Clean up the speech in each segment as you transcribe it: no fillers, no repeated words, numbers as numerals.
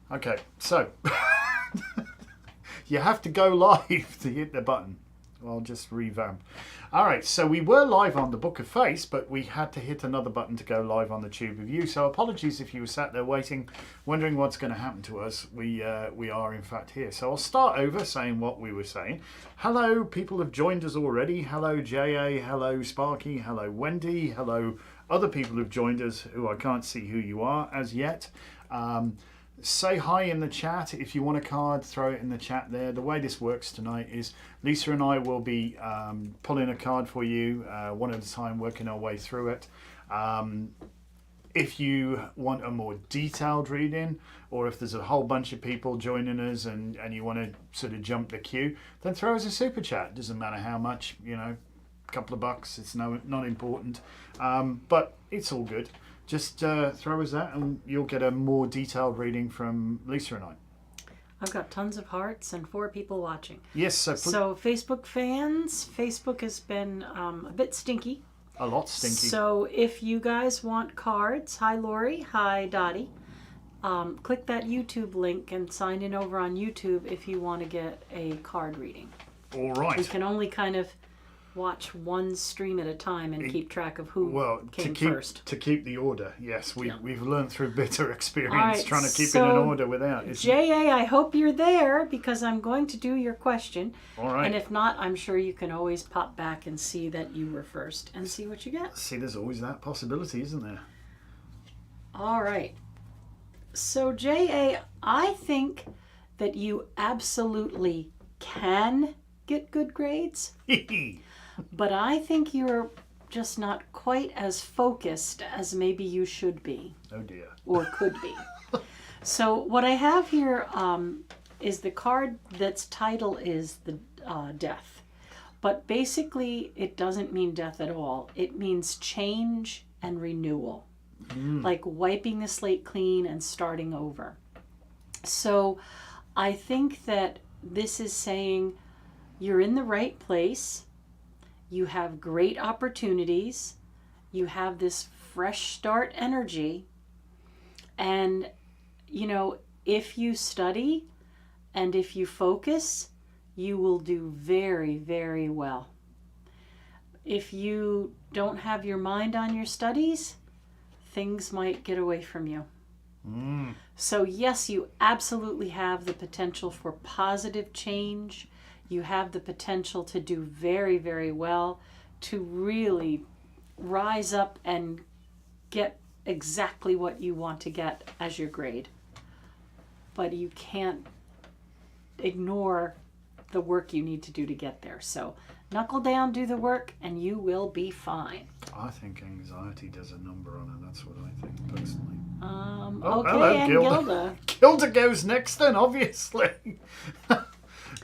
Okay, so you have to go live to hit the button. I'll just revamp. All right, so we were live on the Book of Face, but we had to hit another button to go live on the Tube of You. So apologies if you were sat there waiting, wondering what's going to happen to us. We are in fact here. So I'll start over saying what we were saying. Hello, people have joined us already. Hello, J.A. Hello, Sparky. Hello, Wendy. Hello, other people who've joined us who I can't see who you are as yet. Say hi in the chat. If you want a card, throw it in the chat there. The way this works tonight is Lisa and I will be pulling a card for you one at a time, working our way through it. If you want a more detailed reading, or if there's a whole bunch of people joining us and you want to sort of jump the queue, then throw us a super chat. Doesn't matter how much, you know, a couple of bucks. It's not important, but it's all good. Just throw us that and you'll get a more detailed reading from Lisa and I. I've got tons of hearts and 4 people watching. Yes. So Facebook fans, Facebook has been a bit stinky. A lot stinky. So if you guys want cards, hi Lori, hi Dottie, click that YouTube link and sign in over on YouTube if you want to get a card reading. All right. We can only kind of watch one stream at a time and keep track of who came first. To keep the order, yes. We've learned through bitter experience right, trying to keep it in order without. J.A., I hope you're there because I'm going to do your question. All right. And if not, I'm sure you can always pop back and see that you were first and see what you get. See, there's always that possibility, isn't there? All right. So, J.A., I think that you absolutely can get good grades. But I think you're just not quite as focused as maybe you should be. Oh dear. Or could be. So what I have here is the card that's title is the death. But basically it doesn't mean death at all. It means change and renewal. Like wiping the slate clean and starting over. So I think that this is saying you're in the right place. You have great opportunities. You have this fresh start energy. And, you know, if you study and if you focus, you will do very, very well. If you don't have your mind on your studies, things might get away from you. So yes, you absolutely have the potential for positive change. You have the potential to do very, very well, to really rise up and get exactly what you want to get as your grade. But you can't ignore the work you need to do to get there. So knuckle down, do the work, and you will be fine. I think anxiety does a number on it. That's what I think, personally. Okay, hello, and Gilda. Gilda goes next then, obviously.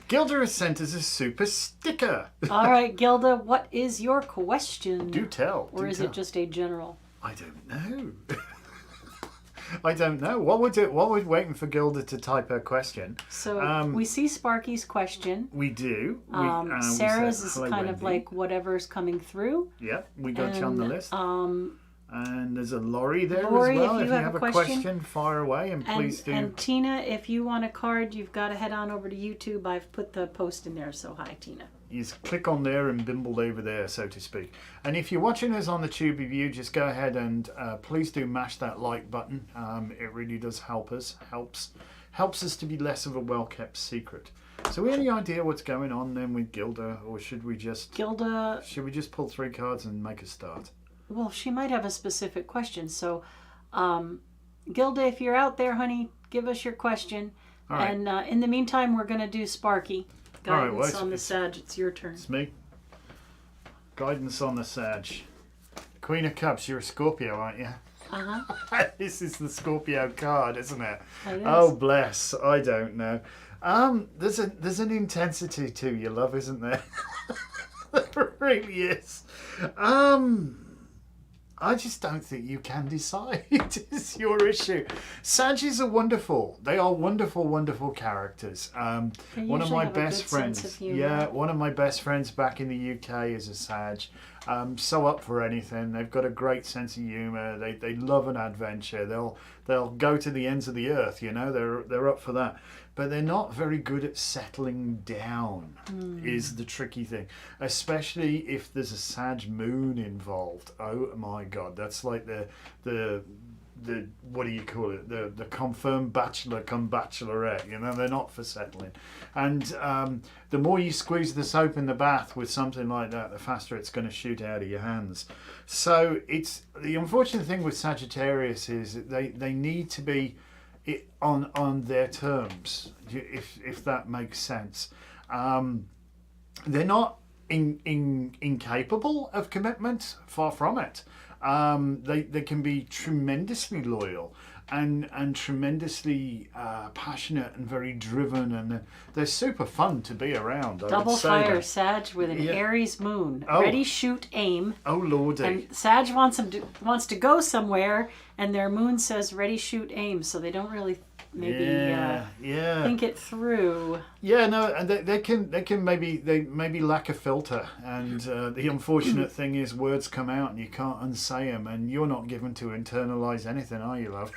Gilda has sent us a super sticker. All right, Gilda, what is your question? Do tell. Or is it just a general? I don't know. I don't know. While we're waiting for Gilda to type her question. So we see Sparky's question. We do. Sarah's is kind of like whatever's coming through. Yep, we got you on the list. And there's a Lori there Lori, as well. if you have a question, fire away and please do. And Tina, if you want a card, you've got to head on over to YouTube. I've put the post in there, so hi, Tina. You just click on there and bimble over there, so to speak. And if you're watching us on the Tube of You, just go ahead and please do mash that like button. It really does help us. Helps us to be less of a well-kept secret. So any idea what's going on then with Gilda, or should we just pull 3 cards and make a start? Well, she might have a specific question. So, Gilda, if you're out there, honey, give us your question. All right. And in the meantime, we're going to do Sparky. Guidance on the Sag. It's your turn. It's me. Guidance on the Sag. Queen of Cups, you're a Scorpio, aren't you? Uh-huh. This is the Scorpio card, isn't it? It is. Oh, bless. I don't know. There's an intensity to your love, isn't there? There really is. I just don't think you can decide. It's your issue. Sagittarius are wonderful. They are wonderful, wonderful characters. One of my best friends. Yeah, one of my best friends back in the UK is a Sag. so up for anything. They've got a great sense of humour. They love an adventure. They'll go to the ends of the earth. You know, they're up for that. But they're not very good at settling down. Is the tricky thing, especially if there's a Sag moon involved. Oh my God, that's like the what do you call it? The confirmed bachelor come bachelorette. You know, they're not for settling. And the more you squeeze the soap in the bath with something like that, the faster it's going to shoot out of your hands. So it's the unfortunate thing with Sagittarius is that they need to be on their terms, if that makes sense. They're not incapable of commitment, far from it. They can be tremendously loyal and tremendously passionate and very driven, and they're super fun to be around. Double fire Sag with an Aries moon. Ready, shoot, aim. Oh lordy! And Sag wants to go somewhere, and their moon says ready, shoot, aim. So they don't really think it through. Yeah, no, and they can maybe lack a filter, and the unfortunate thing is words come out and you can't unsay them, and you're not given to internalize anything, are you, love?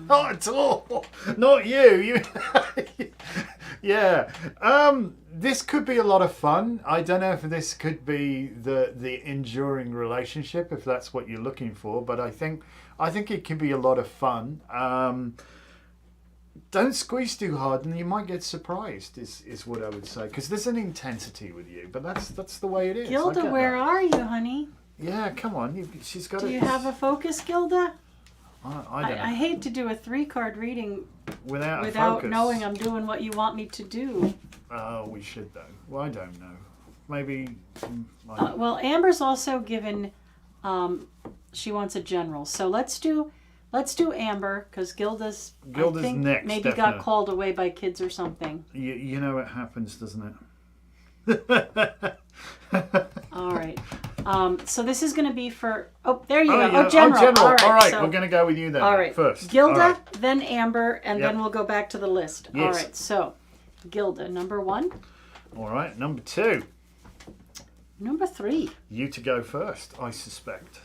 Not at all. Not you. Yeah. This could be a lot of fun. I don't know if this could be the enduring relationship, if that's what you're looking for, but I think it can be a lot of fun. Don't squeeze too hard and you might get surprised is what I would say, because there's an intensity with you, but that's the way it is. Gilda, where are you, honey? Yeah, come on. She's got Do you have a focus, Gilda? I don't know. I hate to do a 3-card reading without focus. Knowing I'm doing what you want me to do. Oh, we should though. Well, I don't know. Maybe. Well, Amber's also given. She wants a general, so let's do Amber, because Gilda's I think next. Maybe definitely. got called away by kids or something. You know it happens, doesn't it? All right. So this is going to be for. Oh, there you go. Yeah. Oh, general. All right. So, we're going to go with you then. All right. First. Gilda, then Amber, and then we'll go back to the list. Yes. All right. So, Gilda, number 1. All right. Number 2. Number 3. You to go first, I suspect.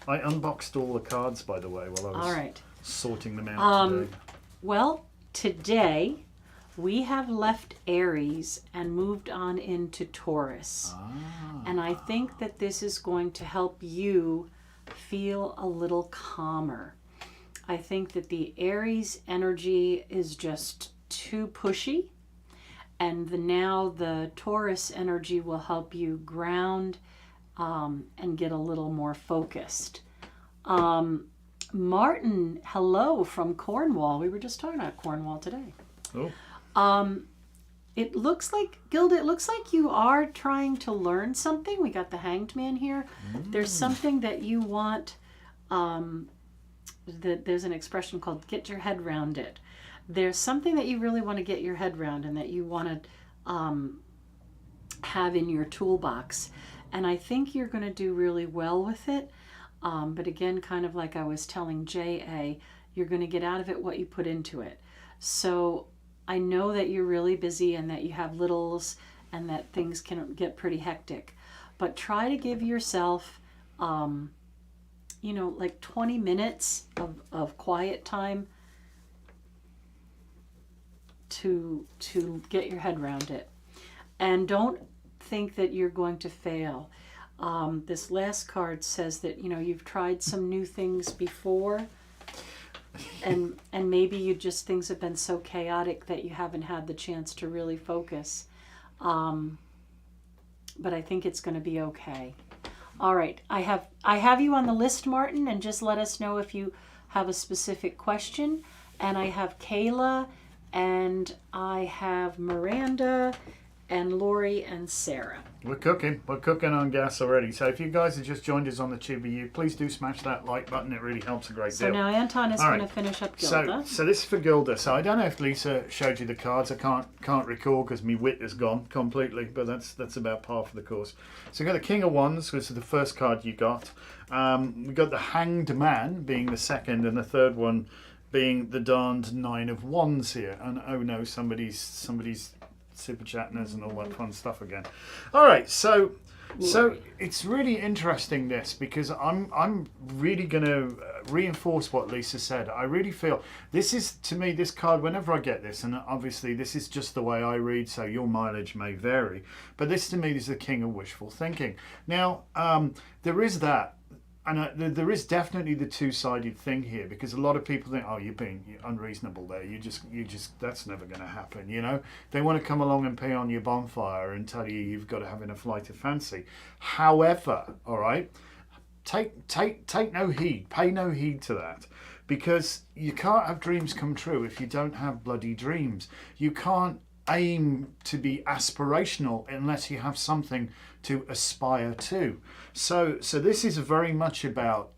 I unboxed all the cards, by the way, while I was sorting them out today. Well, today we have left Aries and moved on into Taurus. And I think that this is going to help you feel a little calmer. I think that the Aries energy is just too pushy. And now the Taurus energy will help you ground and get a little more focused. Martin, hello from Cornwall. We were just talking about Cornwall today. Oh. It looks like, Gilda, it looks like you are trying to learn something. We got the Hanged Man here. There's something that you want, there's an expression called get your head round it. There's something that you really want to get your head round and that you want to have in your toolbox. And I think you're going to do really well with it. But again, kind of like I was telling J.A., you're going to get out of it what you put into it. So I know that you're really busy and that you have littles and that things can get pretty hectic. But try to give yourself, like 20 minutes of quiet time to get your head around it. And don't think that you're going to fail. This last card says that, you've tried some new things before and maybe things have been so chaotic that you haven't had the chance to really focus. But I think it's going to be okay. All right. I have you on the list, Martin, and just let us know if you have a specific question. And I have Kayla, and I have Miranda, and Lori and Sarah. We're cooking on gas already. So if you guys have just joined us on the Tube of You, please do smash that like button. It really helps a great deal. So now Anton is going to finish up Gilda. So this is for Gilda. So I don't know if Lisa showed you the cards. I can't recall because my wit is gone completely. But that's about par for the course. So we got the King of Wands, which is the first card you got. We got the Hanged Man being the second, and the third one being the darned Nine of Wands here. And oh no, somebody's super chatting us and all that fun stuff again. All right, so So it's really interesting this, because I'm really going to reinforce what Lisa said. I really feel this is, to me, this card, whenever I get this, and obviously this is just the way I read, so your mileage may vary, but this to me is the king of wishful thinking. Now, there is that. And there is definitely the two-sided thing here, because a lot of people think, oh, you're being unreasonable there. You just, that's never going to happen, you know. They want to come along and pee on your bonfire and tell you you've got to have a flight of fancy. However, all right, take no heed, pay no heed to that, because you can't have dreams come true if you don't have bloody dreams. You can't aim to be aspirational unless you have something to aspire to. So this is very much about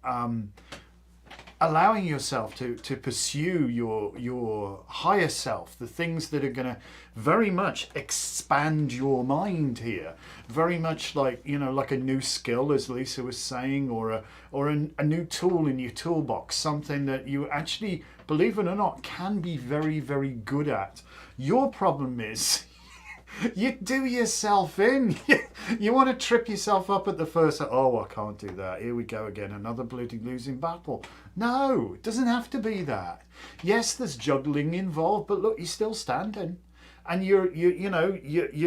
allowing yourself to pursue your higher self, the things that are going to very much expand your mind here, very much like, you know, like a new skill, as Lisa was saying, or a new tool in your toolbox, something that you actually, believe it or not, can be very, very good at. Your problem is you do yourself in. You want to trip yourself up at the first, oh, I can't do that. Here we go again, another bloody losing battle. No, it doesn't have to be that. Yes, there's juggling involved, but look, you're still standing. And your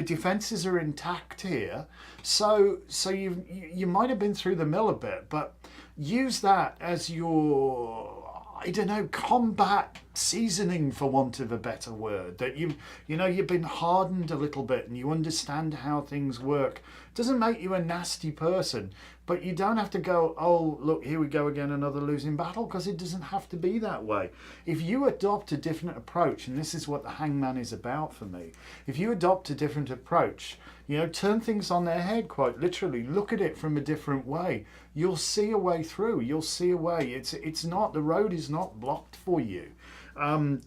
defences are intact here. So you might have been through the mill a bit, but use that as your, I don't know, combat seasoning, for want of a better word, that you've been hardened a little bit and you understand how things work. Doesn't make you a nasty person, but you don't have to go, oh, look, here we go again, another losing battle, because it doesn't have to be that way. If you adopt a different approach, and this is what the Hangman is about for me, if you adopt a different approach, you know, turn things on their head, quite literally, look at it from a different way, you'll see a way through, you'll see a way. It's not, the road is not blocked for you. And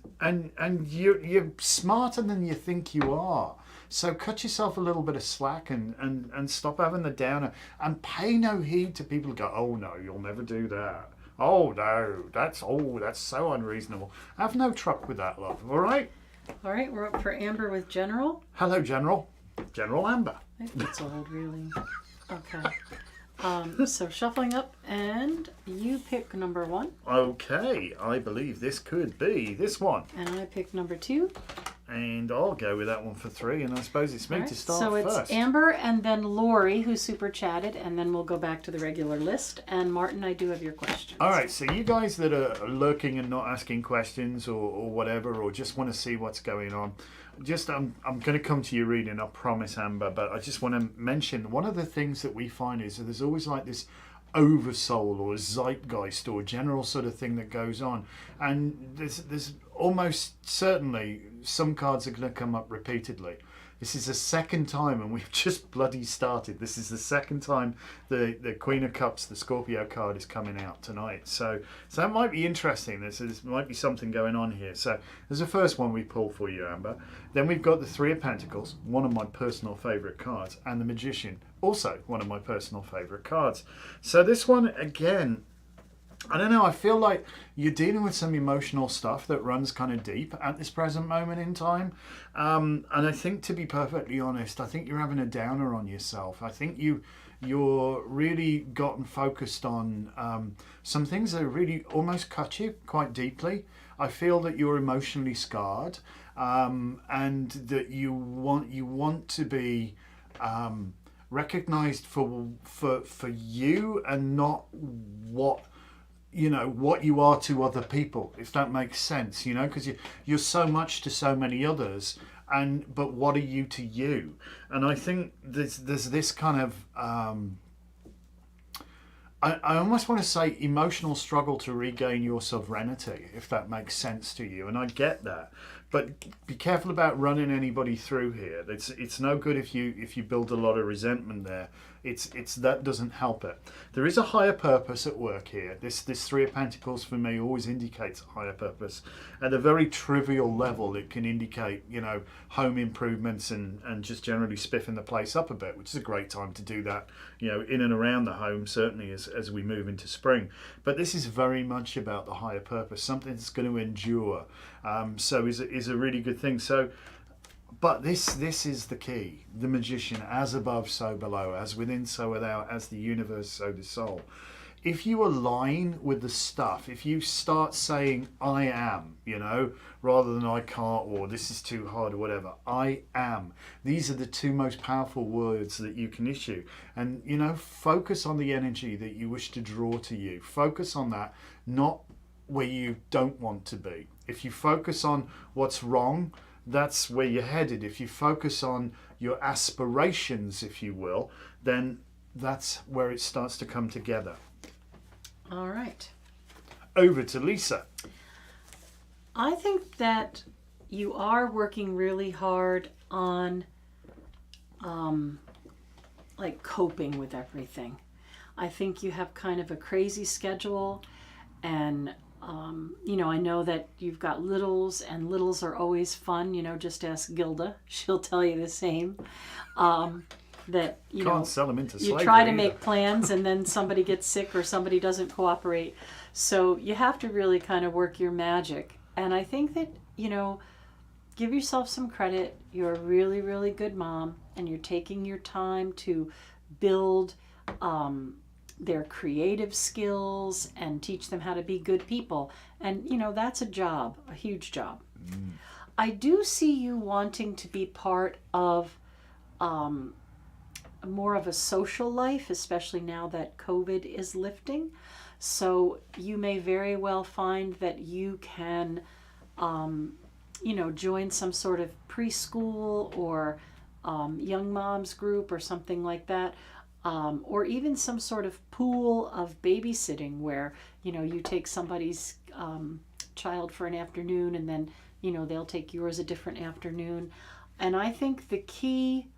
you're smarter than you think you are. So cut yourself a little bit of slack and stop having the downer, and pay no heed to people who go, oh no, you'll never do that. Oh no, that's so unreasonable. Have no truck with that, love. All right? All right, we're up for Amber with General. Hello, General. General Amber. I think it's old, really. Okay. So shuffling up, and you pick number 1. Okay, I believe this could be this one. And I pick number 2. And I'll go with that one for 3, and I suppose it's me to start first. So it's Amber and then Lori, who super chatted, and then we'll go back to the regular list. And Martin, I do have your questions. All right, so you guys that are lurking and not asking questions or whatever, or just want to see what's going on, I'm going to come to your reading, I promise, Amber, but I just want to mention one of the things that we find is that there's always like this oversoul or zeitgeist or general sort of thing that goes on, and there's almost certainly some cards are going to come up repeatedly. This is the second time, and we've just bloody started. This is the second time the Queen of Cups, the Scorpio card, is coming out tonight. So that might be interesting. There might be something going on here. So there's the first one we pull for you, Amber. Then we've got the Three of Pentacles, one of my personal favourite cards, and the Magician, also one of my personal favourite cards. So this one, again, I don't know, I feel like you're dealing with some emotional stuff that runs kind of deep at this present moment in time. And I think, to be perfectly honest, I think you're having a downer on yourself. I think you're really gotten focused on some things that really almost cut you quite deeply. I feel that you're emotionally scarred, and that you want to be recognized for you, and not what you are to other people, if that makes sense, because you're so much to so many others, but what are you to you? And I think there's this kind of I almost want to say emotional struggle to regain your sovereignty, if that makes sense to you. And I get that, but be careful about running anybody through here. It's no good if you build a lot of resentment there. It's that doesn't help it. There is a higher purpose at work here. This Three of Pentacles for me always indicates a higher purpose. At a very trivial level, it can indicate home improvements and just generally spiffing the place up a bit, which is a great time to do that. In and around the home, certainly as we move into spring. But this is very much about the higher purpose, something that's going to endure. So is a really good thing. So But this is the key. The magician, as above, so below, as within, so without, as the universe, so the soul. If you align with the stuff, if you start saying, I am, rather than I can't, or this is too hard, or whatever, I am. These are the two most powerful words that you can issue. And, focus on the energy that you wish to draw to you. Focus on that, not where you don't want to be. If you focus on what's wrong, that's where you're headed. If you focus on your aspirations, if you will, then that's where it starts to come together. All right. Over to Lisa. I think that you are working really hard on coping with everything. I think you have kind of a crazy schedule, and I know that you've got littles, and littles are always fun. Just ask Gilda; she'll tell you the same. That Can't sell them into slavery. You try to either. make plans, and then somebody gets sick or somebody doesn't cooperate. So you have to really kind of work your magic. And I think that give yourself some credit. You're a really, really good mom, and you're taking your time to build their creative skills and teach them how to be good people. And, that's a job, a huge job. Mm. I do see you wanting to be part of more of a social life, especially now that COVID is lifting. So you may very well find that you can, join some sort of preschool or young moms group or something like that. Or even some sort of pool of babysitting where, you take somebody's child for an afternoon, and then, they'll take yours a different afternoon. And I think the key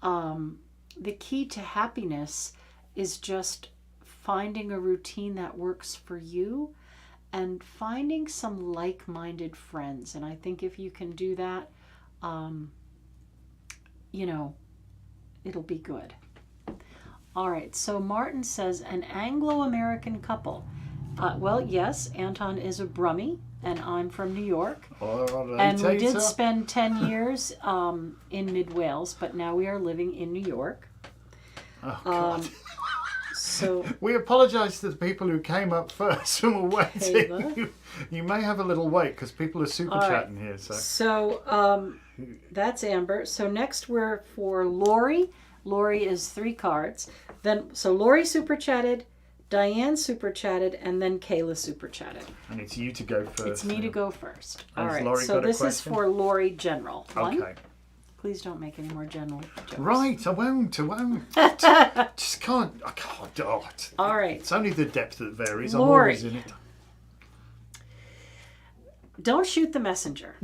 to happiness is just finding a routine that works for you and finding some like-minded friends. And I think if you can do that, it'll be good. All right, so Martin says, an Anglo-American couple. Well, yes, Anton is a Brummie, and I'm from New York. And we did spend 10 years in mid-Wales, but now we are living in New York. Oh, God. So we apologise to the people who came up first and were waiting. You may have a little wait because people are super chatting here. So that's Amber. So next we're for Lori. Lori is 3 cards. So Lori super chatted, Diane super chatted, and then Kayla super chatted. And it's you to go first. It's me to go first. All Has right. Lori So got a this is question? for Lori General. Okay. Please don't make any more general jokes. Right, I won't. Just can't. I can't do it. All right. It's only the depth that varies. Lori. I'm always in it. Don't shoot the messenger.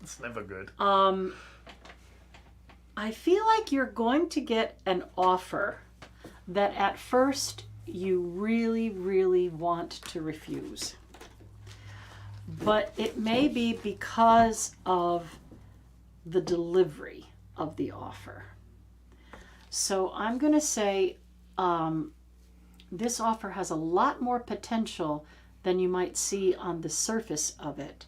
It's never good. I feel like you're going to get an offer that at first you really, really want to refuse. But it may be because of the delivery of the offer. So I'm going to say this offer has a lot more potential than you might see on the surface of it.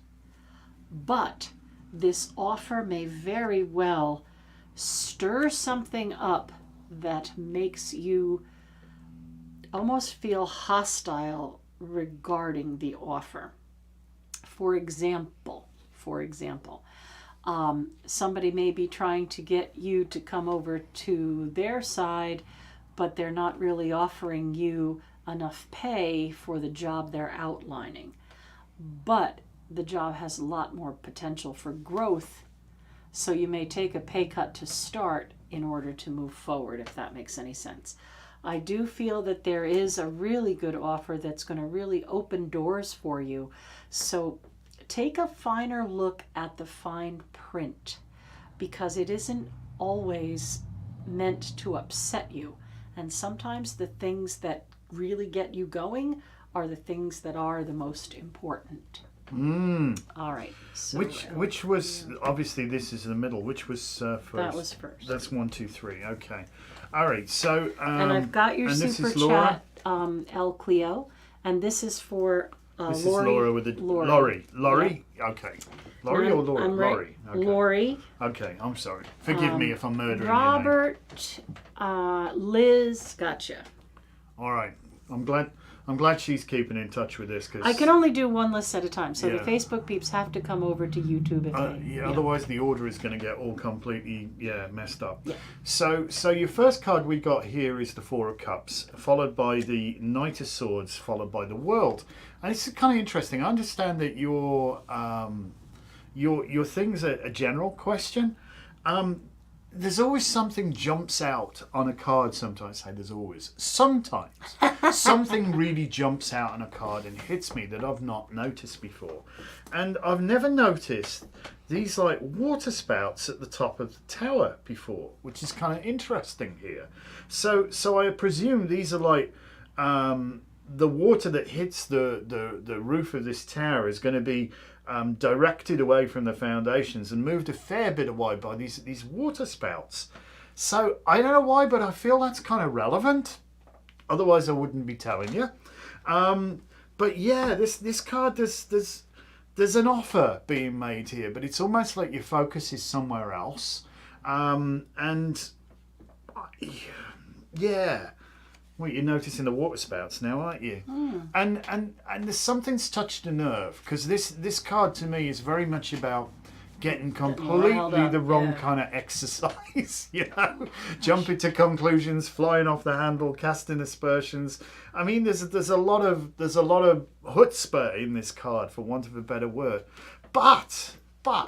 But this offer may very well stir something up that makes you almost feel hostile regarding the offer. For example, somebody may be trying to get you to come over to their side, but they're not really offering you enough pay for the job they're outlining. But the job has a lot more potential for growth, so you may take a pay cut to start in order to move forward, if that makes any sense. I do feel that there is a really good offer that's going to really open doors for you. So take a finer look at the fine print, because it isn't always meant to upset you. And sometimes the things that really get you going are the things that are the most important. All right. So which was, obviously this is in the middle, which was first? That was first. That's 1, 2, 3. Okay. All right. So and I've got your super chat, El Cleo, and this is for This Lori, is Laura with the Lori. Laurie. Okay. Laurie or Laura? I'm right. Laurie. Okay. Lori. Okay, I'm sorry. Forgive me if I'm murdering your name. Robert, Liz, gotcha. All right. I'm glad she's keeping in touch with this because I can only do one list at a time, so Yeah. the Facebook peeps have to come over to YouTube if they. otherwise the order is going to get all completely messed up. Yeah. So your first card we got here is the Four of Cups, followed by the Knight of Swords, followed by the World, and it's kind of interesting. I understand that your thing's a general question. There's always something jumps out on a card. Sometimes I say there's always. Sometimes something really jumps out on a card and hits me that I've not noticed before. And I've never noticed these like water spouts at the top of the tower before, which is kind of interesting here. So I presume these are like the water that hits the roof of this tower is going to be directed away from the foundations and moved a fair bit away by these water spouts. So I don't know why, but I feel that's kind of relevant. Otherwise, I wouldn't be telling you. But yeah, this card, there's an offer being made here, but it's almost like your focus is somewhere else. And yeah. Well, you're noticing the water spouts now, aren't you? Mm. And there's something's touched a nerve, because this card to me is very much about getting completely the wrong kind of exercise, you know, jumping to conclusions, flying off the handle, casting aspersions. I mean, there's a lot of chutzpah in this card, for want of a better word. But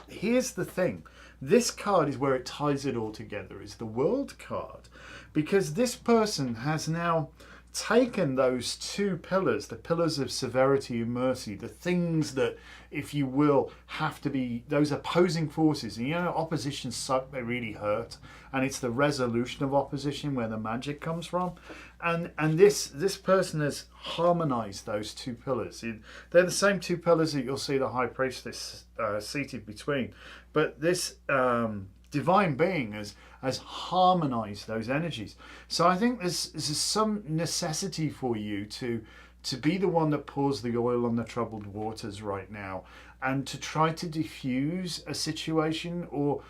here's the thing: this card is where it ties it all together. Is the World card. Because this person has now taken those two pillars, the pillars of severity and mercy, the things that, if you will, have to be those opposing forces. And you know, opposition suck, they really hurt. And it's the resolution of opposition where the magic comes from. And this person has harmonized those two pillars. They're the same two pillars that you'll see the High Priestess seated between. But this divine being has harmonized those energies. So I think there's some necessity for you to be the one that pours the oil on the troubled waters right now, and to try to diffuse a situation, or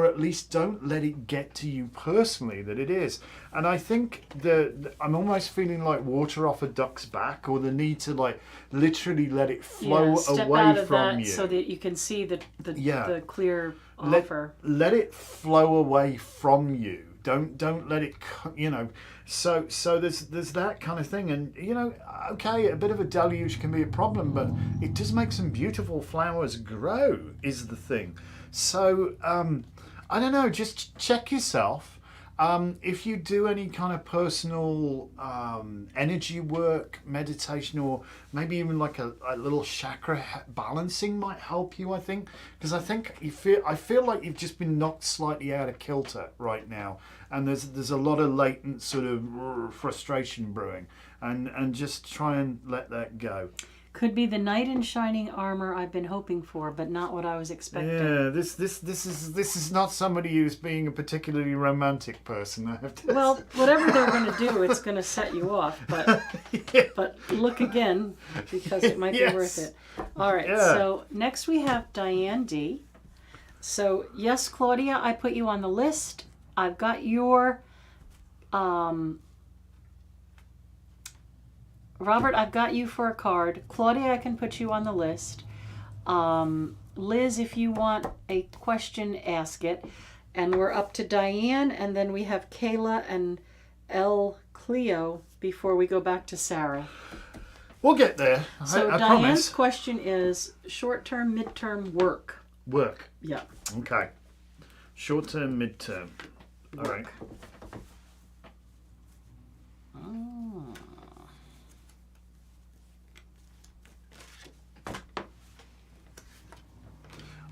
at least don't let it get to you personally that it is. And I think I'm almost feeling like water off a duck's back, or the need to like literally let it flow away from you, so that you can see the clear offer. Let it flow away from you. Don't let it, you know. So there's that kind of thing, and you know, okay, a bit of a deluge can be a problem, but it does make some beautiful flowers grow, is the thing. So I don't know, just check yourself. If you do any kind of personal energy work, meditation, or maybe even like a little chakra balancing might help you, I think. Because I feel like you've just been knocked slightly out of kilter right now. And there's a lot of latent sort of frustration brewing. And just try and let that go. Could be the knight in shining armor I've been hoping for, but not what I was expecting. Yeah, this is not somebody who's being a particularly romantic person, I have to Well, say. whatever they're going to do, it's going to set you off. But but look again, because it might be worth it. All right, so next we have Diane D. So yes, Claudia, I put you on the list. I've got your... Robert, I've got you for a card. Claudia, I can put you on the list. Liz, if you want a question, ask it. And we're up to Diane, and then we have Kayla and L. Cleo before we go back to Sarah. We'll get there. So I Diane's promise. question is short-term, mid-term, work. Work. Yeah. Okay. Short-term, mid-term. All right.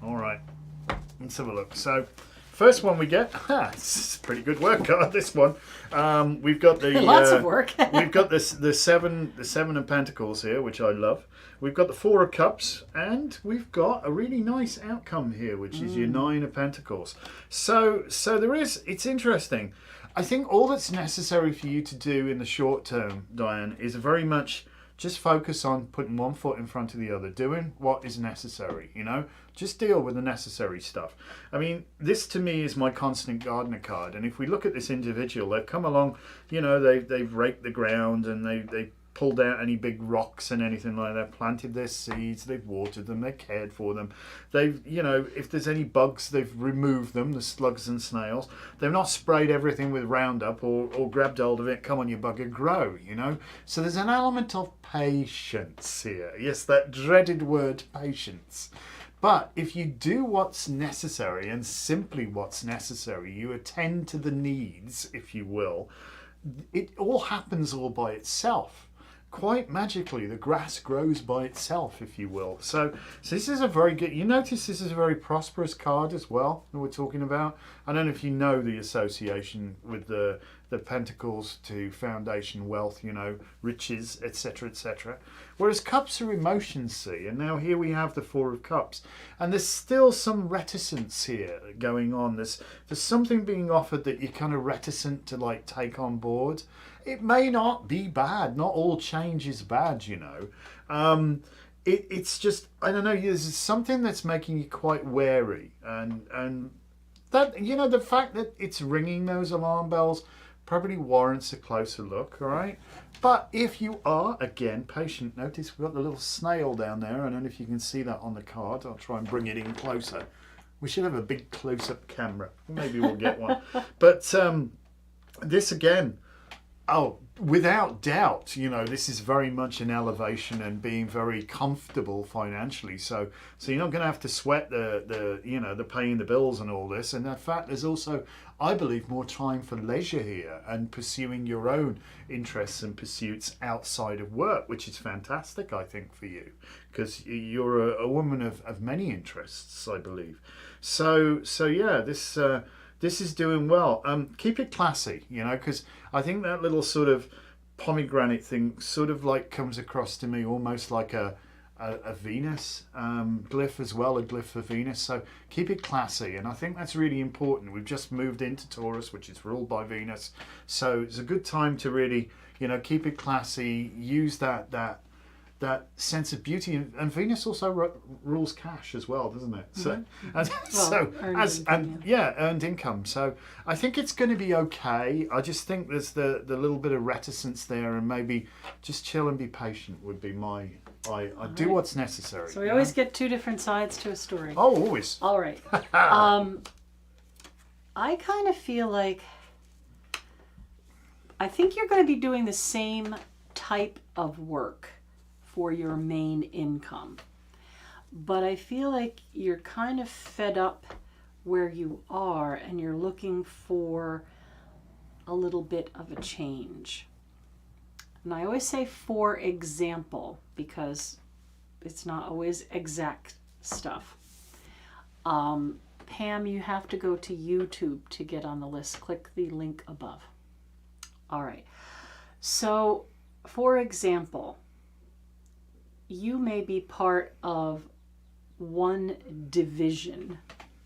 All right, let's have a look. So, first one we get, it's a pretty good work card. This one, we've got the lots of work. We've got the seven of Pentacles here, which I love. We've got the Four of Cups, and we've got a really nice outcome here, which is your Nine of Pentacles. So there is. It's interesting. I think all that's necessary for you to do in the short term, Diane, is very much just focus on putting one foot in front of the other, doing what is necessary, you know? Just deal with the necessary stuff. I mean, this to me is my constant gardener card. And if we look at this individual, they've come along, you know, they've raked the ground and they pulled out any big rocks and anything like that, planted their seeds, they've watered them, they cared for them. They've, you know, if there's any bugs, they've removed them, the slugs and snails. They've not sprayed everything with Roundup or grabbed hold of it, come on you bugger, grow, you know. So there's an element of patience here. Yes, that dreaded word, patience. But if you do what's necessary and simply what's necessary, you attend to the needs, if you will, it all happens all by itself. Quite magically, the grass grows by itself, if you will. So this is a very good, you notice this is a very prosperous card as well that we're talking about. I don't know if you know the association with the pentacles to foundation, wealth, you know, riches, etc., etc. Whereas cups are emotions, see, and now here we have the Four of Cups. And there's still some reticence here going on. There's something being offered that you're kind of reticent to like take on board. It may not be bad. Not all change is bad, you know. It's just, I don't know, there's something that's making you quite wary. And that, you know, the fact that it's ringing those alarm bells probably warrants a closer look, all right? But if you are, again, patient, notice we've got the little snail down there. I don't know if you can see that on the card. I'll try and bring it in closer. We should have a big close-up camera. Maybe we'll get one. But this again, oh, without doubt, you know, this is very much an elevation and being very comfortable financially. So you're not going to have to sweat the you know, the paying the bills and all this. And in fact, there's also, I believe, more time for leisure here and pursuing your own interests and pursuits outside of work, which is fantastic, I think, for you, because you're a woman of many interests, I believe. So yeah, this is doing well. Keep it classy, you know, because I think that little sort of pomegranate thing sort of like comes across to me almost like a Venus glyph as well, a glyph for Venus. So keep it classy, and I think that's really important. We've just moved into Taurus, which is ruled by Venus. So it's a good time to really, you know, keep it classy, use that sense of beauty, and Venus also rules cash as well, doesn't it? So, earned income. So I think it's going to be okay. I just think there's the little bit of reticence there, and maybe just chill and be patient would be my. I do what's necessary. So we always get two different sides to a story. Oh, always. All right. I kind of feel like I think you're going to be doing the same type of work for your main income. But I feel like you're kind of fed up where you are and you're looking for a little bit of a change. And I always say for example, because it's not always exact stuff. Pam, you have to go to YouTube to get on the list. Click the link above. All right. So, for example, you may be part of one division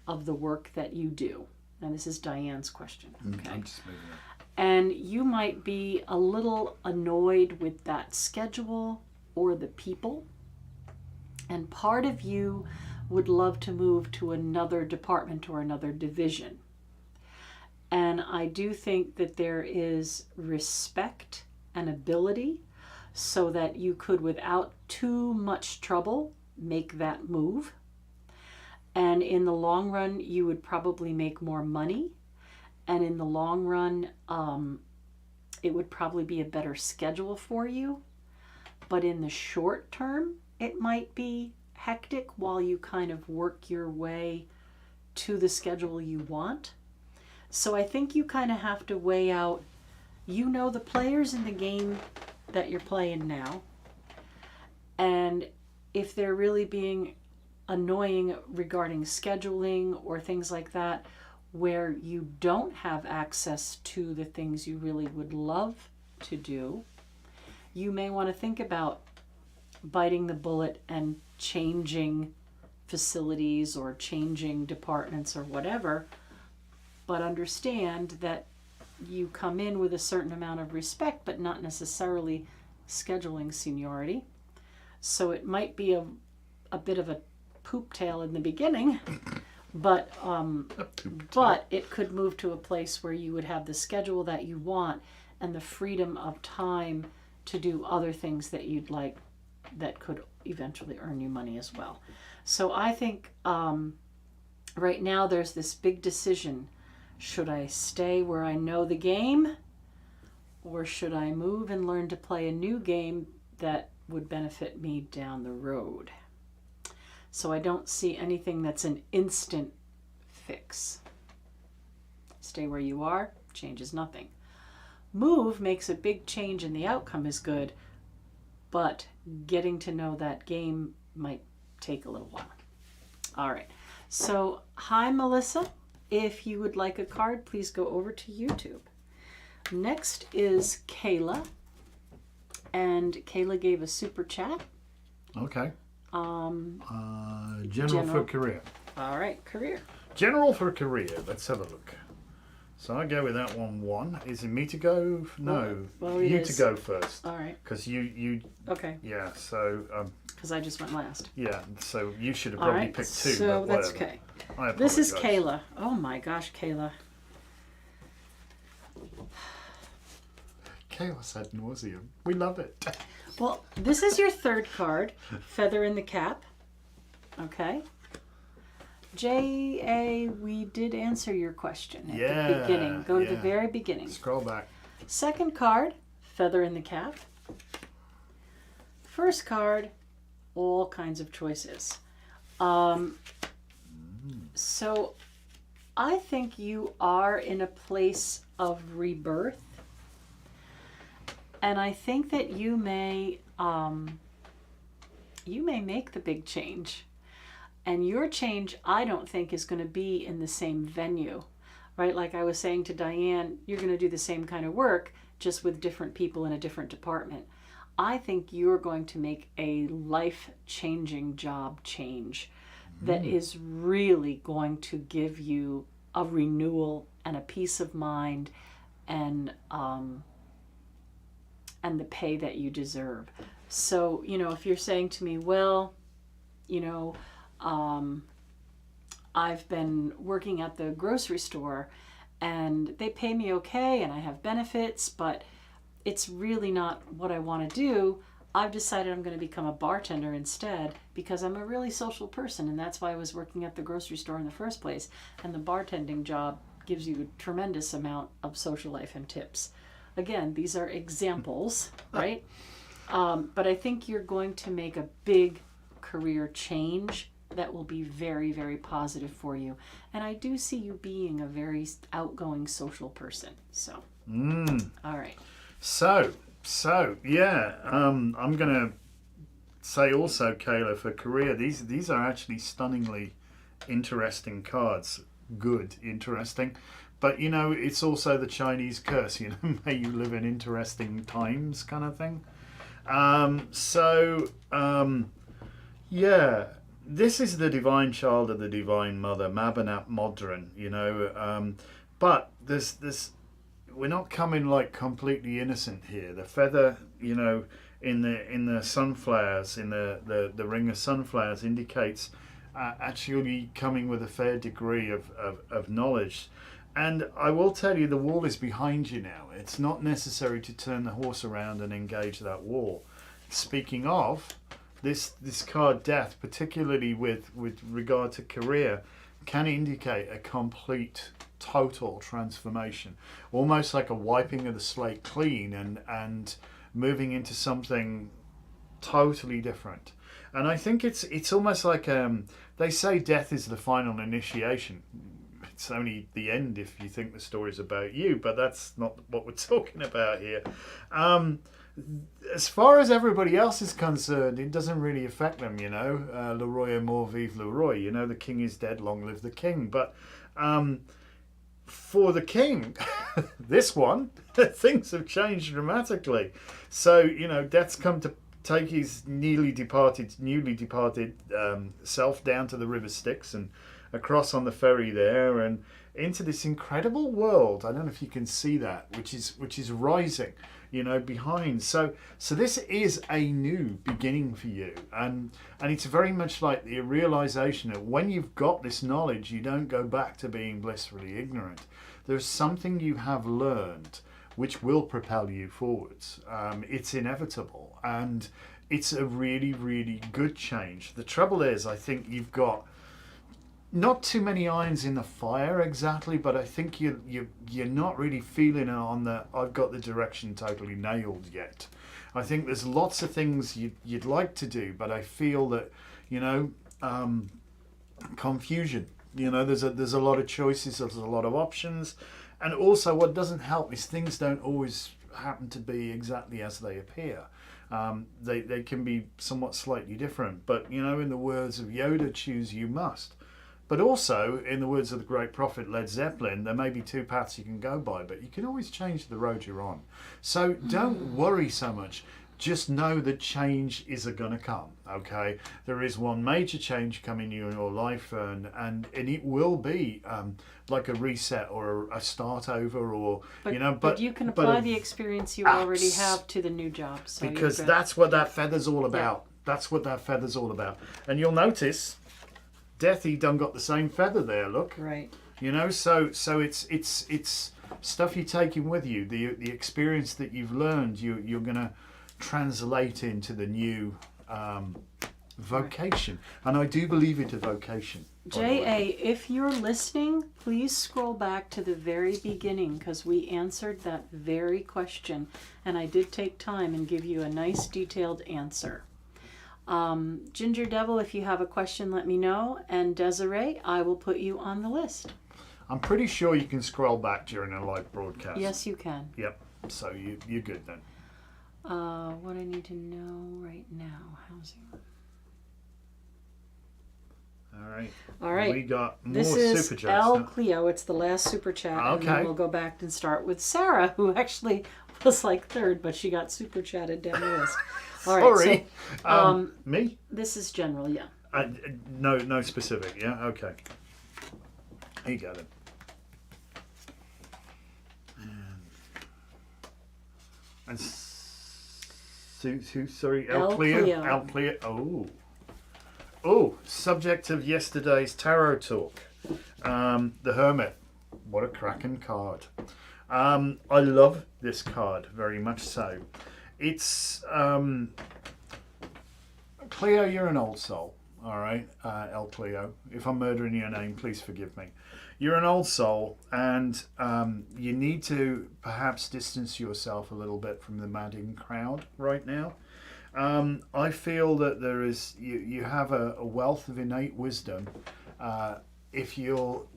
of the work that you do. And this is Diane's question. Okay. I'm just moving on. And you might be a little annoyed with that schedule or the people. And part of you would love to move to another department or another division. And I do think that there is respect and ability so that you could, without too much trouble, make that move. And in the long run, you would probably make more money. And in the long run, it would probably be a better schedule for you. But in the short term, it might be hectic while you kind of work your way to the schedule you want. So I think you kind of have to weigh out, you know, the players in the game that you're playing now. And if they're really being annoying regarding scheduling or things like that, where you don't have access to the things you really would love to do, you may want to think about biting the bullet and changing facilities or changing departments or whatever, but understand that you come in with a certain amount of respect, but not necessarily scheduling seniority. So it might be a bit of a poop tail in the beginning, but it could move to a place where you would have the schedule that you want and the freedom of time to do other things that you'd like that could eventually earn you money as well. So I think right now there's this big decision. Should I stay where I know the game, or should I move and learn to play a new game that would benefit me down the road? So I don't see anything that's an instant fix. Stay where you are, changes nothing. Move makes a big change and the outcome is good, but getting to know that game might take a little while. All right. So, hi, Melissa. If you would like a card, please go over to YouTube. Next is Kayla. And Kayla gave a super chat. Okay. General for career. All right, career. General for career. Let's have a look. So I go with that one. Is it me to go? No. Well, you to go first. All right. Because you. Okay. Yeah. So. Because I just went last. Yeah. So you should have probably picked two. So that's okay. This is Kayla. Oh my gosh, Kayla. Chaos ad nauseum. We love it. Well, this is your third card, Feather in the Cap. Okay. J.A., we did answer your question at the beginning. Go to the very beginning. Scroll back. Second card, Feather in the Cap. First card, all kinds of choices. So I think you are in a place of rebirth. And I think that you may make the big change. And your change, I don't think, is going to be in the same venue, right? Like I was saying to Diane, you're going to do the same kind of work, just with different people in a different department. I think you're going to make a life-changing job change that is really going to give you a renewal and a peace of mind and the pay that you deserve. So, if you're saying to me, well, I've been working at the grocery store and they pay me okay and I have benefits, but it's really not what I want to do. I've decided I'm going to become a bartender instead because I'm a really social person, and that's why I was working at the grocery store in the first place. And the bartending job gives you a tremendous amount of social life and tips. Again, these are examples, right? But I think you're going to make a big career change that will be very, very positive for you. And I do see you being a very outgoing social person. So, all right. So yeah, I'm going to say also, Kayla, for career, these are actually stunningly interesting cards. Good, interesting. But, it's also the Chinese curse, may you live in interesting times kind of thing. Yeah, this is the divine child of the divine mother, Mabanat Modron, but this we're not coming like completely innocent here. The feather, in the sunflowers, in the ring of sunflowers indicates actually coming with a fair degree of knowledge. And I will tell you, the wall is behind you now. It's not necessary to turn the horse around and engage that wall. Speaking of, this card death, particularly with regard to career, can indicate a complete, total transformation. Almost like a wiping of the slate clean and moving into something totally different. And I think it's almost like, they say death is the final initiation. It's only the end if you think the story's about you, but that's not what we're talking about here. As far as everybody else is concerned, it doesn't really affect them, Le roi est mort, vive le roi. The king is dead, long live the king. But for the king, this one, things have changed dramatically. So, death's come to take his newly departed self down to the river Styx and across on the ferry there and into this incredible world. I don't know if you can see that, which is rising, you know, behind. So this is a new beginning for you, and it's very much like the realization that when you've got this knowledge, you don't go back to being blissfully ignorant. There's something you have learned which will propel you forwards. It's inevitable, and it's a really, really good change. The trouble is, I think you've got not too many irons in the fire exactly, but I think you're not really feeling it on the I've got the direction totally nailed yet. I think there's lots of things you'd like to do, but I feel that, you know, confusion. You know, there's a lot of choices, there's a lot of options, and also what doesn't help is things don't always happen to be exactly as they appear. They can be somewhat slightly different, but, you know, in the words of Yoda, choose you must. But also, in the words of the great prophet Led Zeppelin, there may be two paths you can go by, but you can always change the road you're on. So don't worry so much. Just know that change is going to come, okay? There is one major change coming in your life, and it will be like a reset or a start over, or, you know. But you can apply the experience you already have to the new job. So because that's what that feather's all about. Yeah. That's what that feather's all about. And you'll notice Deathy done got the same feather there, look. Right. You know, so it's stuff you're taking with you, the experience that you've learned, you're going to translate into the new vocation. Right. And I do believe it a vocation. J.A., if you're listening, please scroll back to the very beginning, because we answered that very question. And I did take time and give you a nice detailed answer. Ginger Devil, if you have a question, let me know. And Desiree, I will put you on the list. I'm pretty sure you can scroll back during a live broadcast. Yes, you can. Yep. So you're good then. What I need to know right now, housing. All right. We got more super chats. This is El Cleo. It's the last super chat. Okay. And then we'll go back and start with Sarah, who actually was like third, but she got super chatted down the list. All right. Sorry. So, me? This is general, yeah. No specific, yeah? Okay. Here you go then. And sorry, El Cleo. El Cleo. Oh, subject of yesterday's tarot talk. The Hermit. What a cracking card. I love this card very much so. It's Cleo, you're an old soul, all right, El Cleo. If I'm murdering your name, please forgive me. You're an old soul, and you need to perhaps distance yourself a little bit from the madding crowd right now. I feel that there is you have a wealth of innate wisdom. If you'll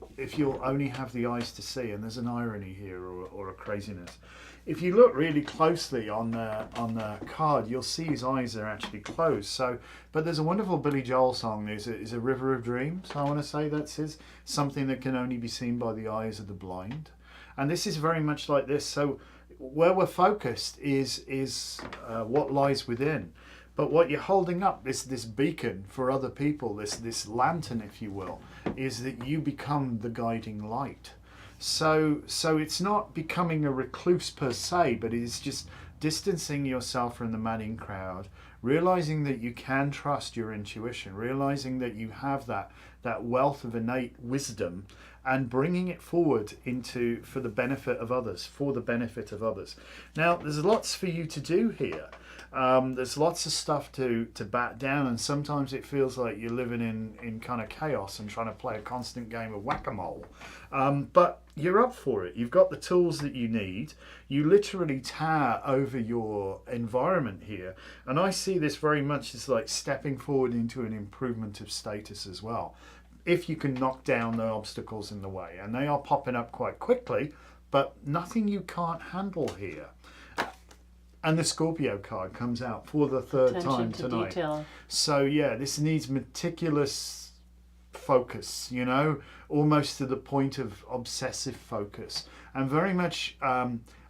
only have the eyes to see, and there's an irony here or a craziness. If you look really closely on the card, you'll see his eyes are actually closed. So, but there's a wonderful Billy Joel song. There's a River of Dreams. I want to say that says something that can only be seen by the eyes of the blind, and this is very much like this. So, where we're focused is what lies within. But what you're holding up, this beacon for other people, this lantern, if you will, is that you become the guiding light. So it's not becoming a recluse per se, but it's just distancing yourself from the madding crowd, realizing that you can trust your intuition, realizing that you have that wealth of innate wisdom, and bringing it forward for the benefit of others, Now, there's lots for you to do here. There's lots of stuff to bat down, and sometimes it feels like you're living in kind of chaos and trying to play a constant game of whack-a-mole. But you're up for it. You've got the tools that you need. You literally tower over your environment here. And I see this very much as like stepping forward into an improvement of status as well, if you can knock down the obstacles in the way. And they are popping up quite quickly, but nothing you can't handle here. And the Scorpio card comes out for the third time tonight. Detail. So yeah, this needs meticulous focus, you know, almost to the point of obsessive focus, and very much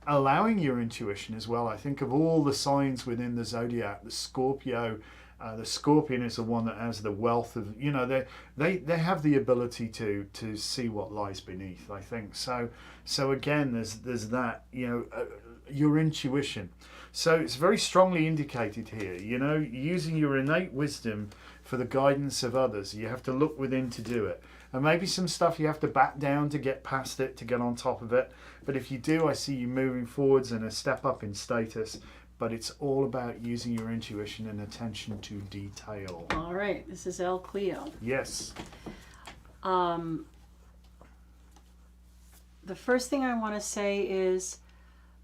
allowing your intuition as well. I think of all the signs within the zodiac, the Scorpio The Scorpion is the one that has the wealth of, they have the ability to see what lies beneath, I think. So again, there's that, your intuition. So it's very strongly indicated here, using your innate wisdom for the guidance of others. You have to look within to do it. And maybe some stuff you have to back down to get past it, to get on top of it. But if you do, I see you moving forwards and a step up in status. But it's all about using your intuition and attention to detail. All right, this is El Cleo. Yes. The first thing I want to say is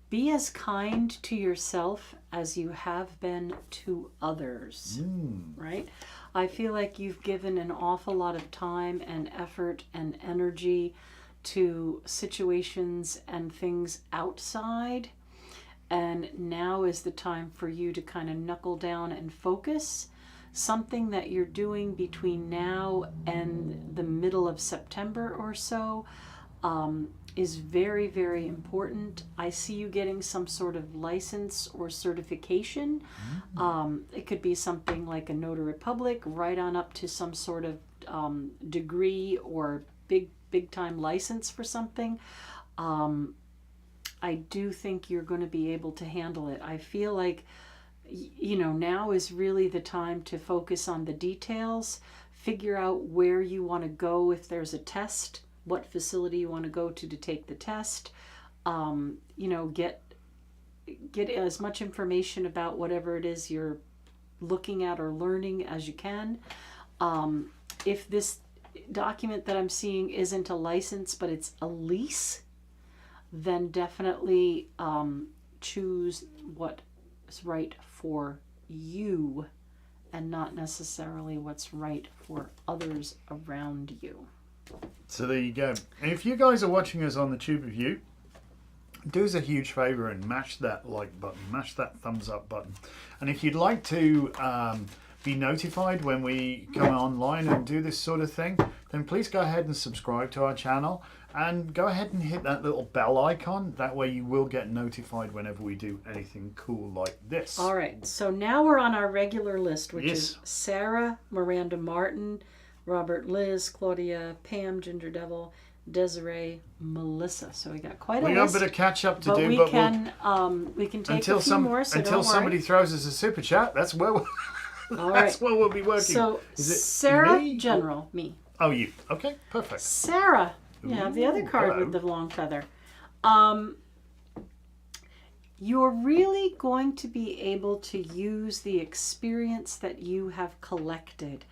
be as kind to yourself as you have been to others, right? I feel like you've given an awful lot of time and effort and energy to situations and things outside. And now is the time for you to kind of knuckle down and focus. Something that you're doing between now and the middle of September or so is very, very important. I see you getting some sort of license or certification. It could be something like a notary public, right on up to some sort of degree or big time license for something. I do think you're going to be able to handle it. I feel like, now is really the time to focus on the details, figure out where you want to go if there's a test, what facility you want to go to take the test, get as much information about whatever it is you're looking at or learning as you can. If this document that I'm seeing isn't a license, but it's a lease, then definitely choose what is right for you and not necessarily what's right for others around you. So there you go. And if you guys are watching us on the Tube Review, do us a huge favor and mash that like button, mash that thumbs up button. And if you'd like to be notified when we come online and do this sort of thing, then please go ahead and subscribe to our channel and go ahead and hit that little bell icon. That way you will get notified whenever we do anything cool like this. All right, so now we're on our regular list, which Yes. is Sarah, Miranda Martin, Robert, Liz, Claudia, Pam, Ginger Devil, Desiree, Melissa. So we got quite a We got a list. bit of catch up to but do, we but can take a few more, so until don't somebody worry. throws us a super chat, that's where we'll, All that's right. where we'll be working. So Is it Sarah, me? General, me. Oh, you. Okay, perfect. Sarah, the other Ooh, card hello. with the long feather. You're really going to be able to use the experience that you have collected.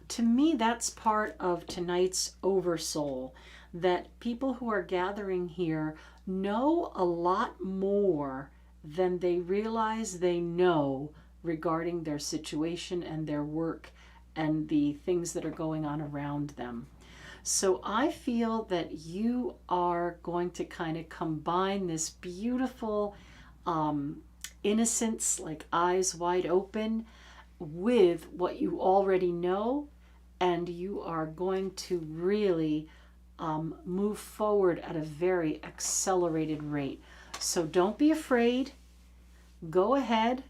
To me, that's part of tonight's Oversoul, that people who are gathering here know a lot more than they realize they know regarding their situation and their work and the things that are going on around them. So I feel that you are going to kind of combine this beautiful innocence, like eyes wide open, with what you already know, and you are going to really move forward at a very accelerated rate. So don't be afraid. Go ahead.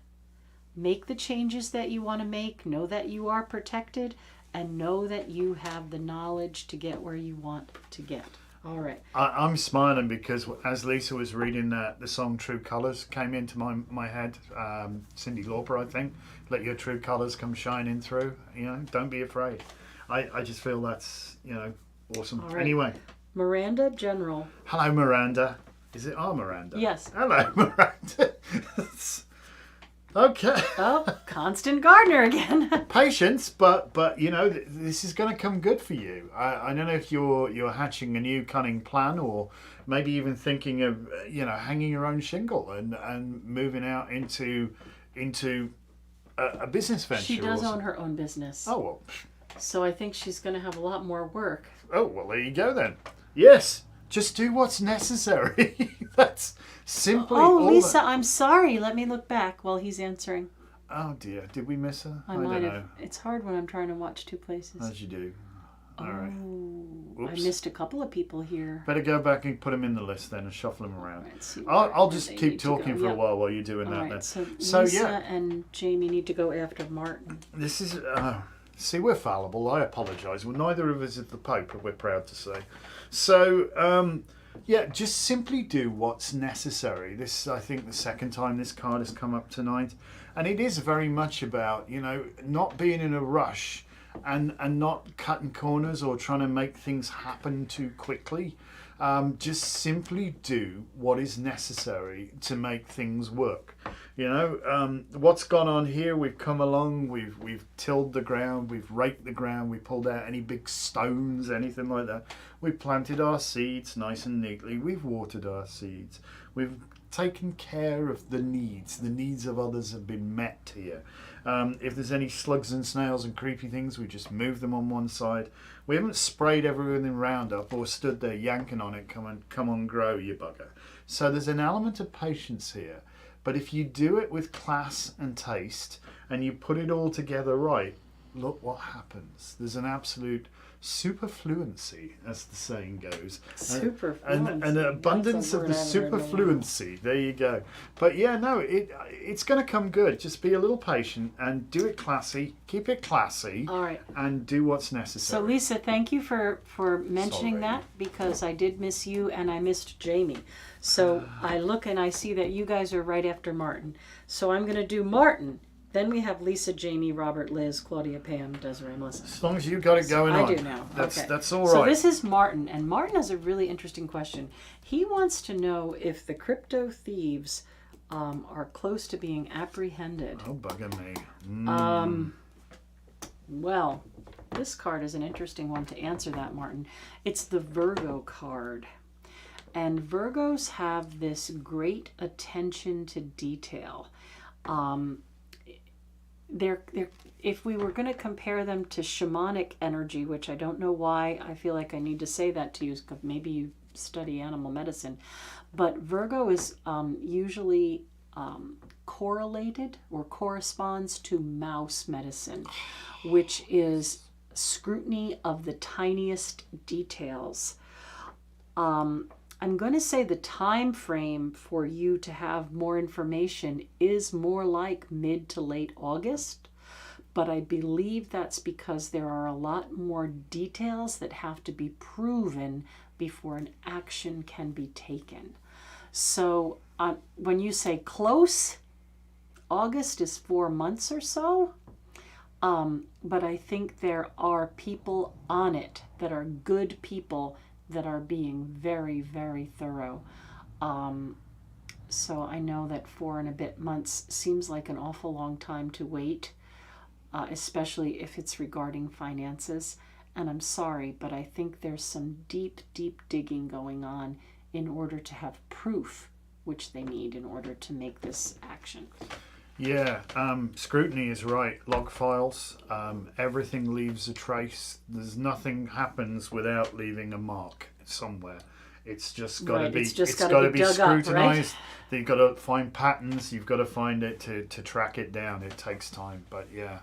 Make the changes that you want to make. Know that you are protected, and know that you have the knowledge to get where you want to get. All right. I'm smiling because as Lisa was reading that, the song True Colours came into my head. Cyndi Lauper, I think. Let your true colours come shining through. Don't be afraid. I just feel that's, awesome. All right. Anyway. Miranda General. Hello, Miranda. Is it our Miranda? Yes. Hello, Miranda. Okay. Oh, Constant Gardner again. Patience, but this is going to come good for you. I don't know if you're hatching a new cunning plan, or maybe even thinking of hanging your own shingle and moving out into a business venture. She does own her own business. Oh well. So I think she's going to have a lot more work. Oh well, there you go then. Yes, just do what's necessary. That's simply. Oh, all Lisa, that- I'm sorry. Let me look back while he's answering. Oh dear, did we miss her? I don't might know. have. It's hard when I'm trying to watch two places. As you do. All right. Oh, Whoops. I missed a couple of people here. Better go back and put them in the list then and shuffle them around. Right, see I'll where just they keep need to talking go. for a Yep. while you're doing All that right, then. so Lisa yeah, and Jamie need to go after Martin. this is... see, we're fallible. I apologise. Well, neither of us is the Pope, we're proud to say. So, yeah, just simply do what's necessary. This, I think, the second time this card has come up tonight. And it is very much about, you know, not being in a rush and not cutting corners or trying to make things happen too quickly. Just simply do what is necessary to make things work. You know, what's gone on here, we've come along, we've tilled the ground, we've raked the ground, we pulled out any big stones, anything like that. We've planted our seeds nice and neatly, we've watered our seeds, we've taken care of the needs of others have been met here. If there's any slugs and snails and creepy things, we just move them on one side. We haven't sprayed everything in Roundup or stood there yanking on it, come on grow, you bugger. So there's an element of patience here. But if you do it with class and taste and you put it all together right, look what happens. There's an absolute superfluency, as the saying goes. Superfluency. An abundance of the superfluency. There you go. But yeah, no, it's going to come good. Just be a little patient and do it classy. Keep it classy. All right. And do what's necessary. So Lisa, thank you for mentioning Sorry. that, because I did miss you and I missed Jamie. So I look and I see that you guys are right after Martin. So I'm going to do Martin. Then we have Lisa, Jamie, Robert, Liz, Claudia, Pam, Desiree, Melissa. As long as you got it going on. I do now. Okay. That's all right. So this is Martin, and Martin has a really interesting question. He wants to know if the crypto thieves are close to being apprehended. Oh, bugger me. Well, this card is an interesting one to answer that, Martin. It's the Virgo card. And Virgos have this great attention to detail. They're if we were going to compare them to shamanic energy, which I don't know why I feel like I need to say that to you, because maybe you study animal medicine, but Virgo is usually correlated or corresponds to mouse medicine, which is scrutiny of the tiniest details. I'm going to say the time frame for you to have more information is more like mid to late August, but I believe that's because there are a lot more details that have to be proven before an action can be taken. So when you say close, August is 4 months or so, but I think there are people on it that are good people that are being very, very thorough. So I know that 4 and a bit months seems like an awful long time to wait, especially if it's regarding finances. And I'm sorry, but I think there's some deep, deep digging going on in order to have proof, which they need in order to make this action. Yeah, scrutiny is right. Log files, everything leaves a trace. There's nothing happens without leaving a mark somewhere. It's just got to be. It's got to be scrutinized. Right? You've got to find patterns. You've got to find it to track it down. It takes time, but yeah.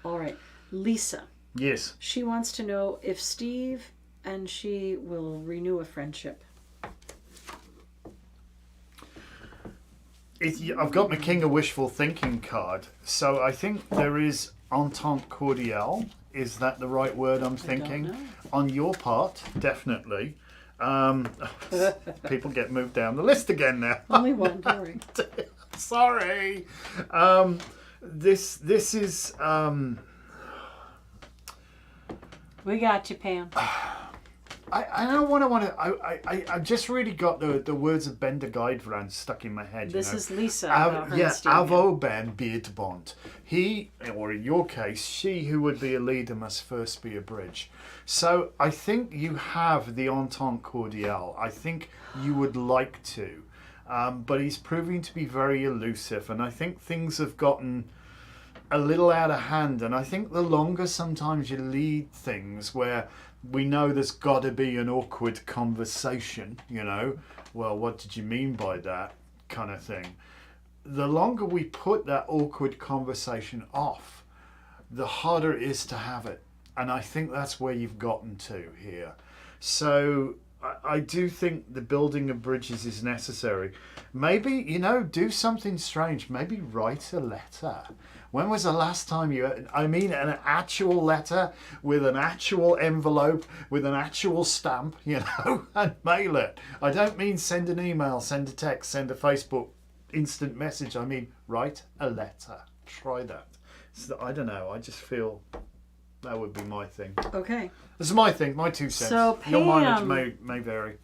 All right, Lisa. Yes. She wants to know if Steve and she will renew a friendship. I've got my King of Wishful Thinking card, so I think there is entente cordiale. Is that the right word I'm thinking? I don't know. On your part, definitely. People get moved down the list again now. Only one, don't worry. Sorry. This is... We got you, Pam. I don't want to. I just really got the words of Ben de Guidevran stuck in my head. This is Lisa. Avo Ben Beardbond. He, or in your case, she who would be a leader must first be a bridge. So I think you have the entente cordiale. I think you would like to, but he's proving to be very elusive, and I think things have gotten a little out of hand. And I think the longer sometimes you lead things where we know there's got to be an awkward conversation, well, what did you mean by that kind of thing? The longer we put that awkward conversation off, the harder it is to have it. And I think that's where you've gotten to here. So I do think the building of bridges is necessary. Maybe, you know, do something strange. Maybe write a letter. When was the last time I mean an actual letter with an actual envelope, with an actual stamp, you know, and mail it. I don't mean send an email, send a text, send a Facebook instant message. I mean, write a letter. Try that. So, I don't know. I just feel that would be my thing. Okay. This is my thing, my 2 cents. So Pam, your mileage may vary.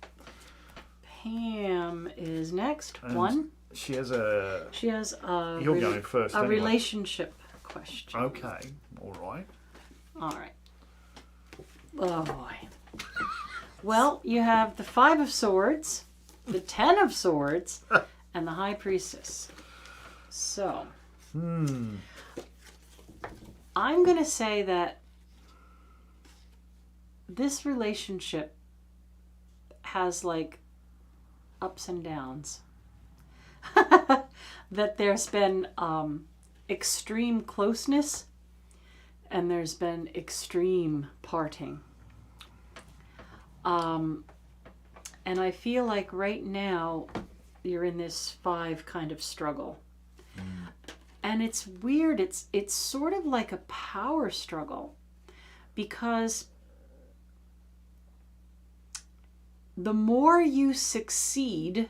Pam is next. And one. She has a. You're going first. A anyway. Relationship question. Okay. All right. All right. Oh boy. Well, you have the 5 of Swords, the 10 of Swords, and the High Priestess. So. I'm going to say that this relationship has like ups and downs. That there's been extreme closeness and there's been extreme parting. And I feel like right now you're in this 5 kind of struggle. And it's weird. It's sort of like a power struggle, because the more you succeed,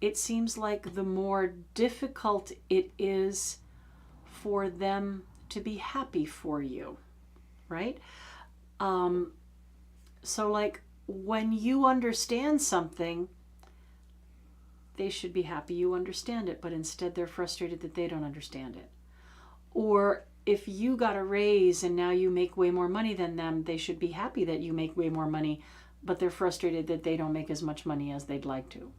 it seems like the more difficult it is for them to be happy for you, right? So like when you understand something, they should be happy you understand it, but instead they're frustrated that they don't understand it. Or if you got a raise and now you make way more money than them, they should be happy that you make way more money, but they're frustrated that they don't make as much money as they'd like to.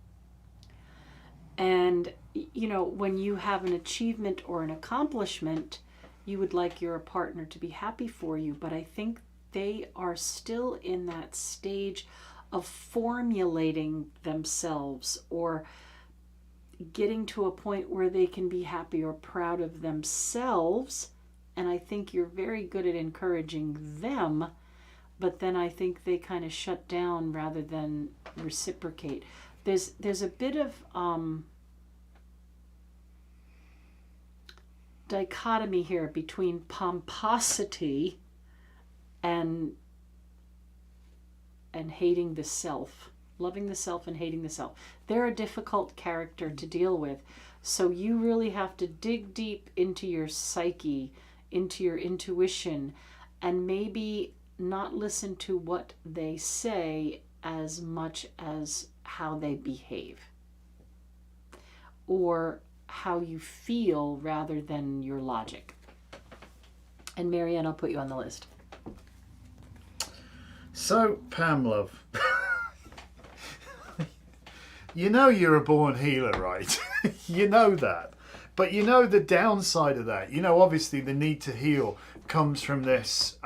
And, you know, when you have an achievement or an accomplishment, you would like your partner to be happy for you, but I think they are still in that stage of formulating themselves or getting to a point where they can be happy or proud of themselves. And I think you're very good at encouraging them, but then I think they kind of shut down rather than reciprocate. There's a bit of dichotomy here between pomposity and hating the self. Loving the self and hating the self. They're a difficult character to deal with. So you really have to dig deep into your psyche, into your intuition, and maybe not listen to what they say as much as how they behave. Or how you feel rather than your logic. And Marianne, I'll put you on the list. So, Pam, love. You know you're a born healer, right? You know that. But you know the downside of that. You know, obviously the need to heal comes from this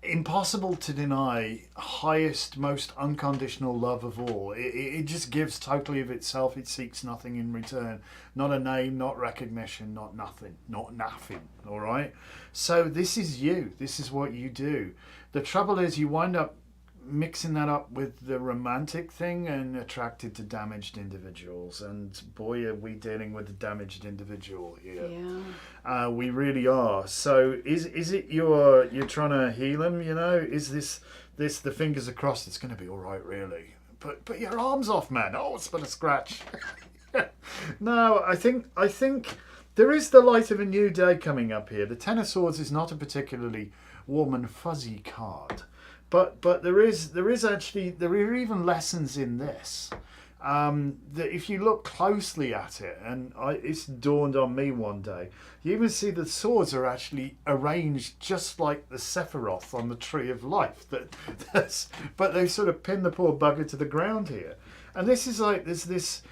impossible to deny highest, most unconditional love of all. It just gives totally of itself. It seeks nothing in return. Not a name, not recognition, not nothing. Not nothing, all right? So this is you. This is what you do. The trouble is you wind up mixing that up with the romantic thing and attracted to damaged individuals, and boy are we dealing with a damaged individual here. Yeah. We really are. So is it you're trying to heal him, you know? Is this the fingers across, it's going to be all right, really? Put your arms off, man. Oh, it's been a scratch. No, I think there is the light of a new day coming up here. The Ten of Swords is not a particularly warm and fuzzy card. But there are even lessons in this. That if you look closely at it, and it's dawned on me one day, you even see the swords are actually arranged just like the Sephiroth on the Tree of Life. But they sort of pin the poor bugger to the ground here. And this is like, there's this,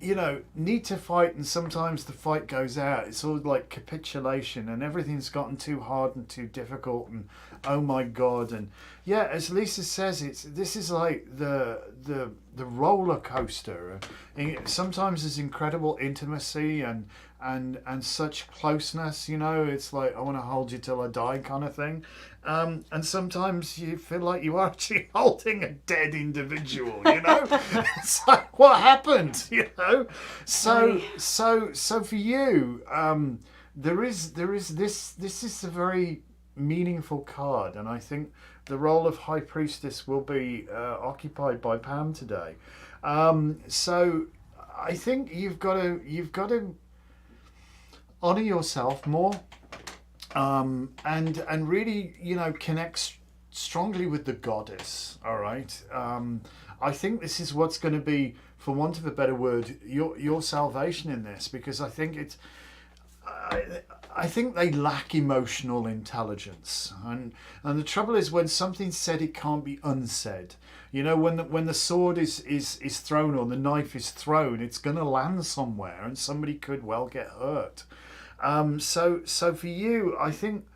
you know, need to fight, and sometimes the fight goes out. It's all like capitulation, and everything's gotten too hard and too difficult, and oh my God. And yeah, as Lisa says, this is like the roller coaster. Sometimes there's incredible intimacy and and such closeness. You know, it's like I want to hold you till I die kind of thing. And sometimes you feel like you are actually holding a dead individual. You know, it's like what happened. You know, so for you, there is this. This is a very meaningful card, and I think the role of High Priestess will be occupied by Pam today. So I think you've got to honor yourself more, and really, you know, connect strongly with the goddess. All right. I think this is what's going to be, for want of a better word, your salvation in this, because I think it's. I think they lack emotional intelligence, and the trouble is when something's said, it can't be unsaid. You know, when the sword is thrown or the knife is thrown, it's going to land somewhere, and somebody could well get hurt. So for you, I think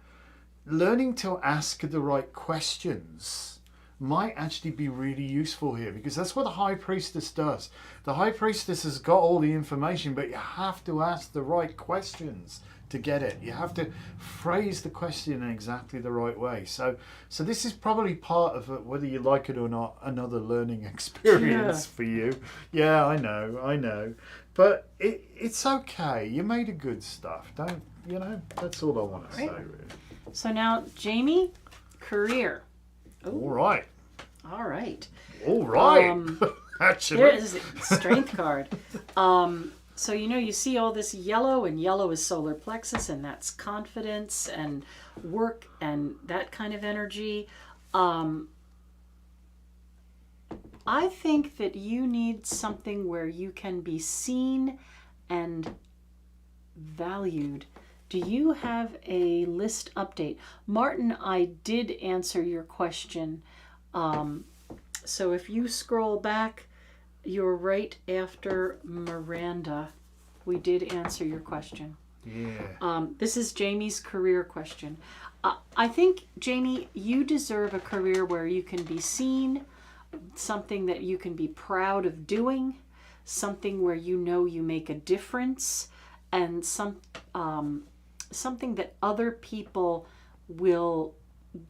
learning to ask the right questions might actually be really useful here, because that's what the High Priestess does. The High Priestess has got all the information, but you have to ask the right questions to get it. You have to phrase the question in exactly the right way. So this is probably part of it, whether you like it or not, another learning experience for you. Yeah, I know. But it's okay. You made a good stuff. Don't, you know, that's all I want to say, really. So now, Jamie, career. Ooh. All right. Actually. There is a strength card. So, you know, you see all this yellow, and yellow is solar plexus, and that's confidence and work and that kind of energy. I think that you need something where you can be seen and valued. Do you have a list update? Martin, I did answer your question. So if you scroll back, you're right after Miranda. We did answer your question. Yeah. This is Jamie's career question. I think, Jamie, you deserve a career where you can be seen, something that you can be proud of doing, something where you know you make a difference, and something that other people will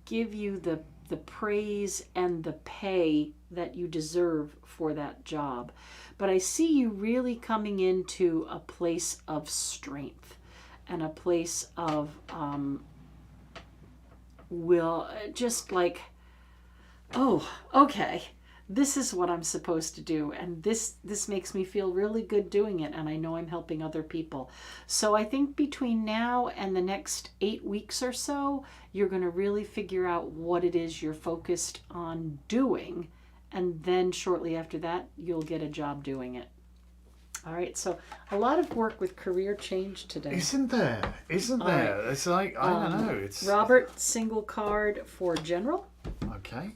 give you the praise and the pay that you deserve for that job. But I see you really coming into a place of strength and a place of will, just like, oh, okay, this is what I'm supposed to do, and this makes me feel really good doing it, and I know I'm helping other people. So I think between now and the next 8 weeks or so, you're going to really figure out what it is you're focused on doing, and then shortly after that, you'll get a job doing it. All right, so a lot of work with career change today. Isn't there? Right. It's like, I don't know. It's Robert, single card for general. Okay.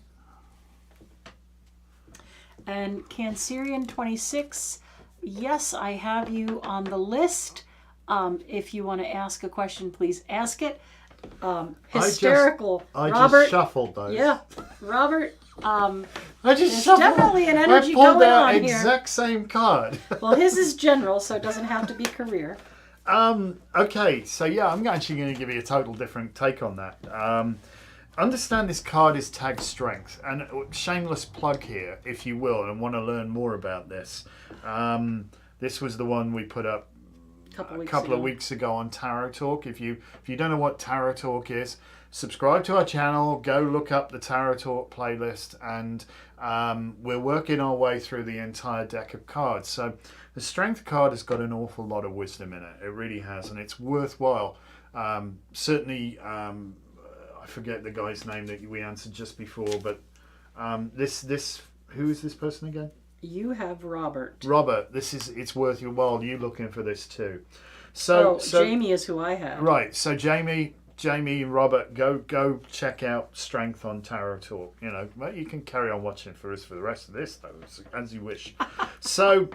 And Cancerian 26, yes, I have you on the list. If you want to ask a question, please ask it. Hysterical. I Robert, just shuffled those. Yeah, Robert. I just there's shuffled. Definitely an energy I pulled going out on here. exact same card. Well, his is general, so it doesn't have to be career. Okay, so yeah, I'm actually going to give you a total different take on that. Understand this card is tagged strength, and shameless plug here, if you will, and want to learn more about this. This was the one we put up a couple of weeks ago on Tarot Talk. If you don't know what Tarot Talk is, subscribe to our channel, go look up the Tarot Talk playlist, and we're working our way through the entire deck of cards. So the strength card has got an awful lot of wisdom in it. It really has, and it's worthwhile. Certainly, I forget the guy's name that we answered just before, but this who is this person again? You have Robert. Robert, it's worth your while. You looking for this too. So Jamie is who I have. Right. So Jamie and Robert, go check out Strength on Tarot Talk. You know, well, you can carry on watching for us for the rest of this though, as you wish. So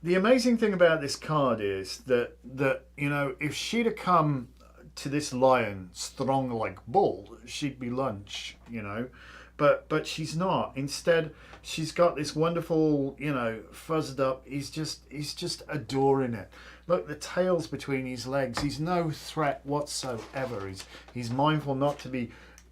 the amazing thing about this card is that you know, if she'd have come to this lion, strong like bull, she'd be lunch, you know. But she's not. Instead, she's got this wonderful, you know, fuzzed up. He's just adoring it. Look, the tail's between his legs. He's no threat whatsoever. He's mindful not to be,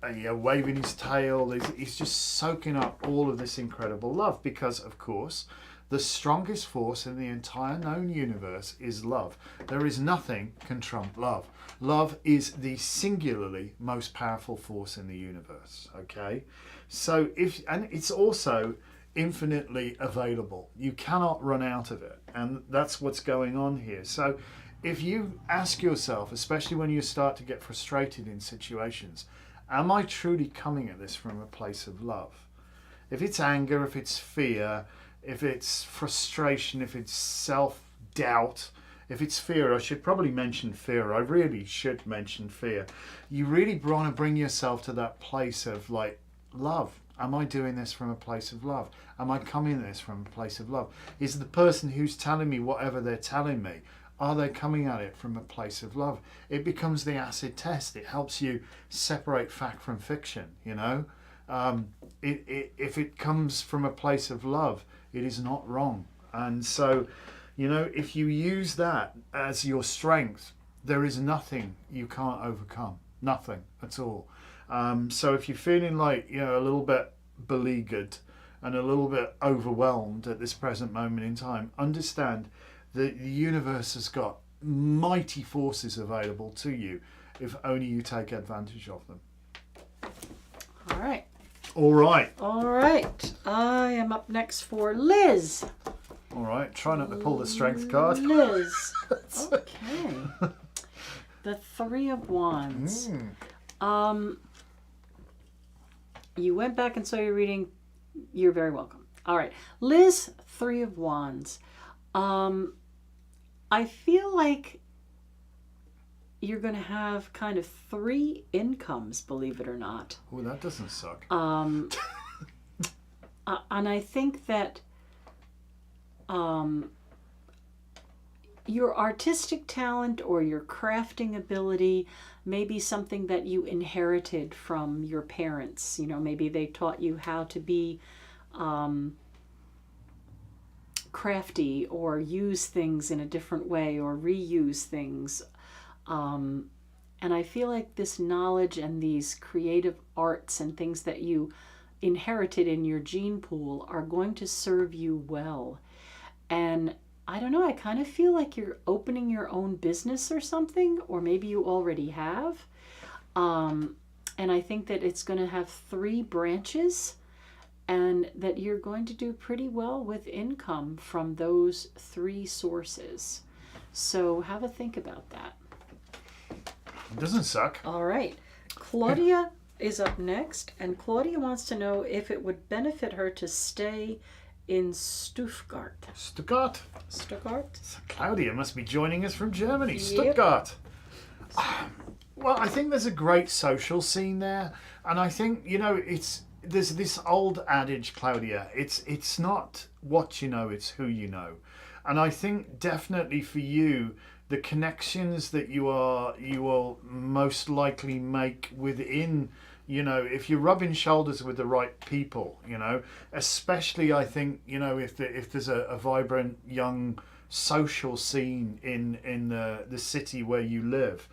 you know, waving his tail. He's just soaking up all of this incredible love because, of course, the strongest force in the entire known universe is love. There is nothing can trump love. Love is the singularly most powerful force in the universe. Okay, so and it's also infinitely available. You cannot run out of it, and that's what's going on here. So if you ask yourself, especially when you start to get frustrated in situations, am I truly coming at this from a place of love? If it's anger, if it's fear, if it's frustration, if it's self-doubt, if it's fear, I should probably mention fear. I really should mention fear. You really want to bring yourself to that place of like love. Am I doing this from a place of love? Am I coming at this from a place of love? Is the person who's telling me whatever they're telling me, are they coming at it from a place of love? It becomes the acid test. It helps you separate fact from fiction, you know. If it comes from a place of love, it is not wrong. And so, you know, if you use that as your strength, there is nothing you can't overcome. Nothing at all. So if you're feeling like, you know, a little bit beleaguered and a little bit overwhelmed at this present moment in time, understand that the universe has got mighty forces available to you if only you take advantage of them. All right. All right. All right. I am up next for Liz. All right. Try not to pull the strength card. Liz. Okay. The Three of Wands. You went back and saw your reading. You're very welcome. All right. Liz, Three of Wands. I feel like you're going to have kind of three incomes, believe it or not. Oh, that doesn't suck. And I think that your artistic talent or your crafting ability may be something that you inherited from your parents. You know, maybe they taught you how to be crafty or use things in a different way or reuse things. And I feel like this knowledge and these creative arts and things that you inherited in your gene pool are going to serve you well. And I don't know, I kind of feel like you're opening your own business or something, or maybe you already have. And I think that it's going to have three branches and that you're going to do pretty well with income from those three sources. So have a think about that. It doesn't suck. All right. Claudia is up next, and Claudia wants to know if it would benefit her to stay in Stuttgart. Stuttgart? Stuttgart? So Claudia must be joining us from Germany. Yep. Stuttgart. Well, I think there's a great social scene there, and I think, you know, there's this old adage, Claudia, it's not what you know, it's who you know. And I think definitely for you, the connections that you will most likely make within, you know, if you're rubbing shoulders with the right people, you know, especially I think, you know, if there's a vibrant young social scene in the city where you live,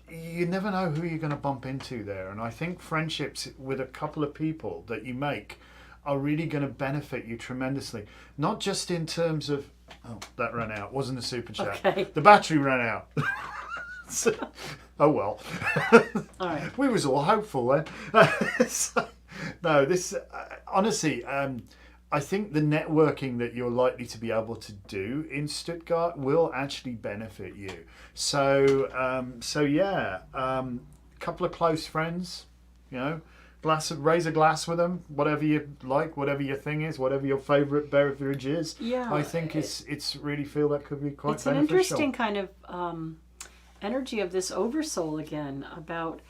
you never know who you're going to bump into there. And I think friendships with a couple of people that you make are really going to benefit you tremendously. Not just in terms of, oh, that ran out. Wasn't a super chat. Okay. The battery ran out. So, oh well. All right. We was all hopeful then. No, this honestly, I think the networking that you're likely to be able to do in Stuttgart will actually benefit you. So yeah, couple of close friends, you know, raise a glass with them, whatever you like, whatever your thing is, whatever your favourite beverage is. Yeah, I think it's really feel that could be quite it's beneficial. an interesting kind of energy of this oversoul again about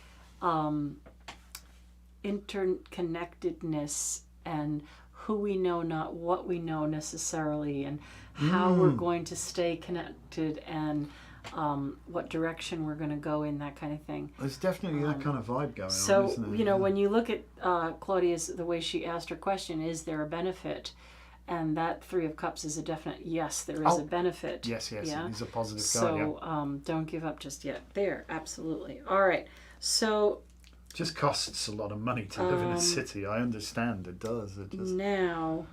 interconnectedness and who we know, not what we know necessarily, and how we're going to stay connected, and what direction we're going to go in, that kind of thing. There's definitely that kind of vibe going on, So, isn't there? you know, when you look at Claudia's, the way she asked her question, is there a benefit? And that Three of Cups is a definite yes, there is a benefit. Yes, Yeah? it is a positive card, So don't give up just yet. There, absolutely. All right. So just costs a lot of money to live in a city. I understand it does. It just... now,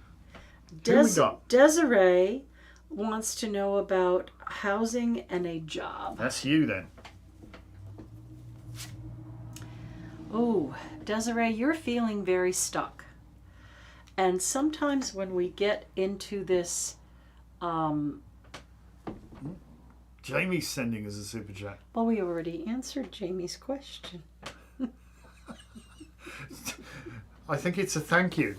Who we got? Desiree wants to know about housing and a job. That's you then. Oh, Desiree, you're feeling very stuck. And sometimes when we get into this, Jamie's sending us a super chat. well, we already answered Jamie's question. I think it's a thank you.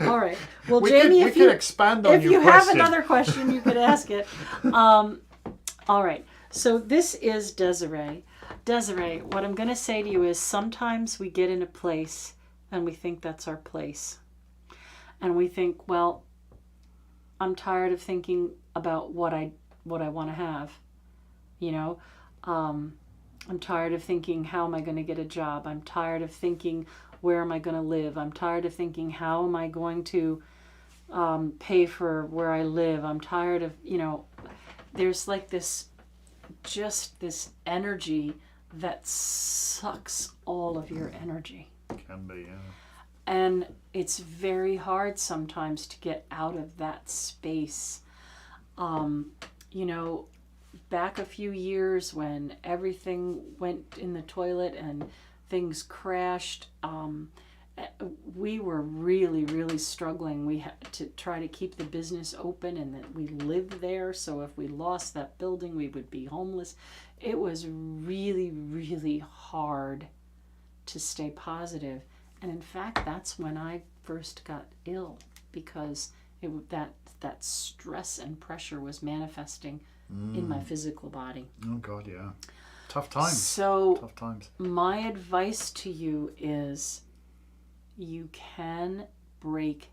All right. Well, we Jamie, could expand on if your you question. have another question, you could ask it. All right. So this is Desiree. Desiree, what I'm going to say to you is sometimes we get in a place and we think that's our place. And we think, well, I'm tired of thinking about what I want to have. You know, I'm tired of thinking, how am I going to get a job? I'm tired of thinking, where am I going to live? I'm tired of thinking, how am I going to pay for where I live? I'm tired of, you know, there's like this energy that sucks all of your energy. Can be, yeah. And it's very hard sometimes to get out of that space. You know, back a few years when everything went in the toilet and things crashed, we were really, really struggling. We had to try to keep the business open, and that we lived there. So if we lost that building, we would be homeless. It was really, really hard to stay positive. And in fact, that's when I first got ill, because that stress and pressure was manifesting in my physical body. Oh God, yeah. Tough times. So tough times. My advice to you is you can break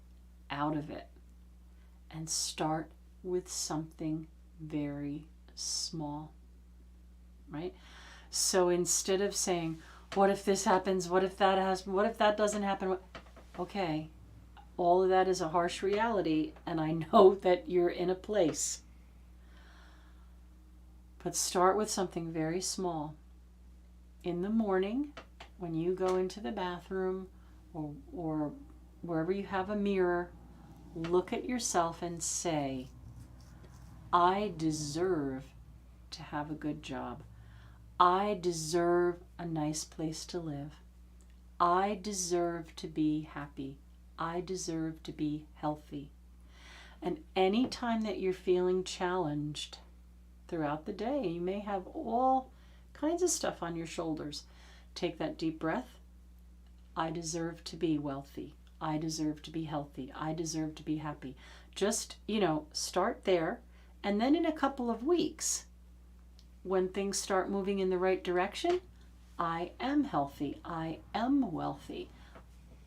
out of it and start with something very small, right? So instead of saying, what if this happens? What if that happens? What if that doesn't happen? Okay, all of that is a harsh reality, and I know that you're in a place. But start with something very small. In the morning, when you go into the bathroom or wherever you have a mirror, look at yourself and say, I deserve to have a good job. I deserve a nice place to live. I deserve to be happy. I deserve to be healthy. And any time that you're feeling challenged throughout the day, you may have all kinds of stuff on your shoulders. Take that deep breath. I deserve to be wealthy. I deserve to be healthy. I deserve to be happy. Just, start there. And then in a couple of weeks, when things start moving in the right direction, I am healthy. I am wealthy.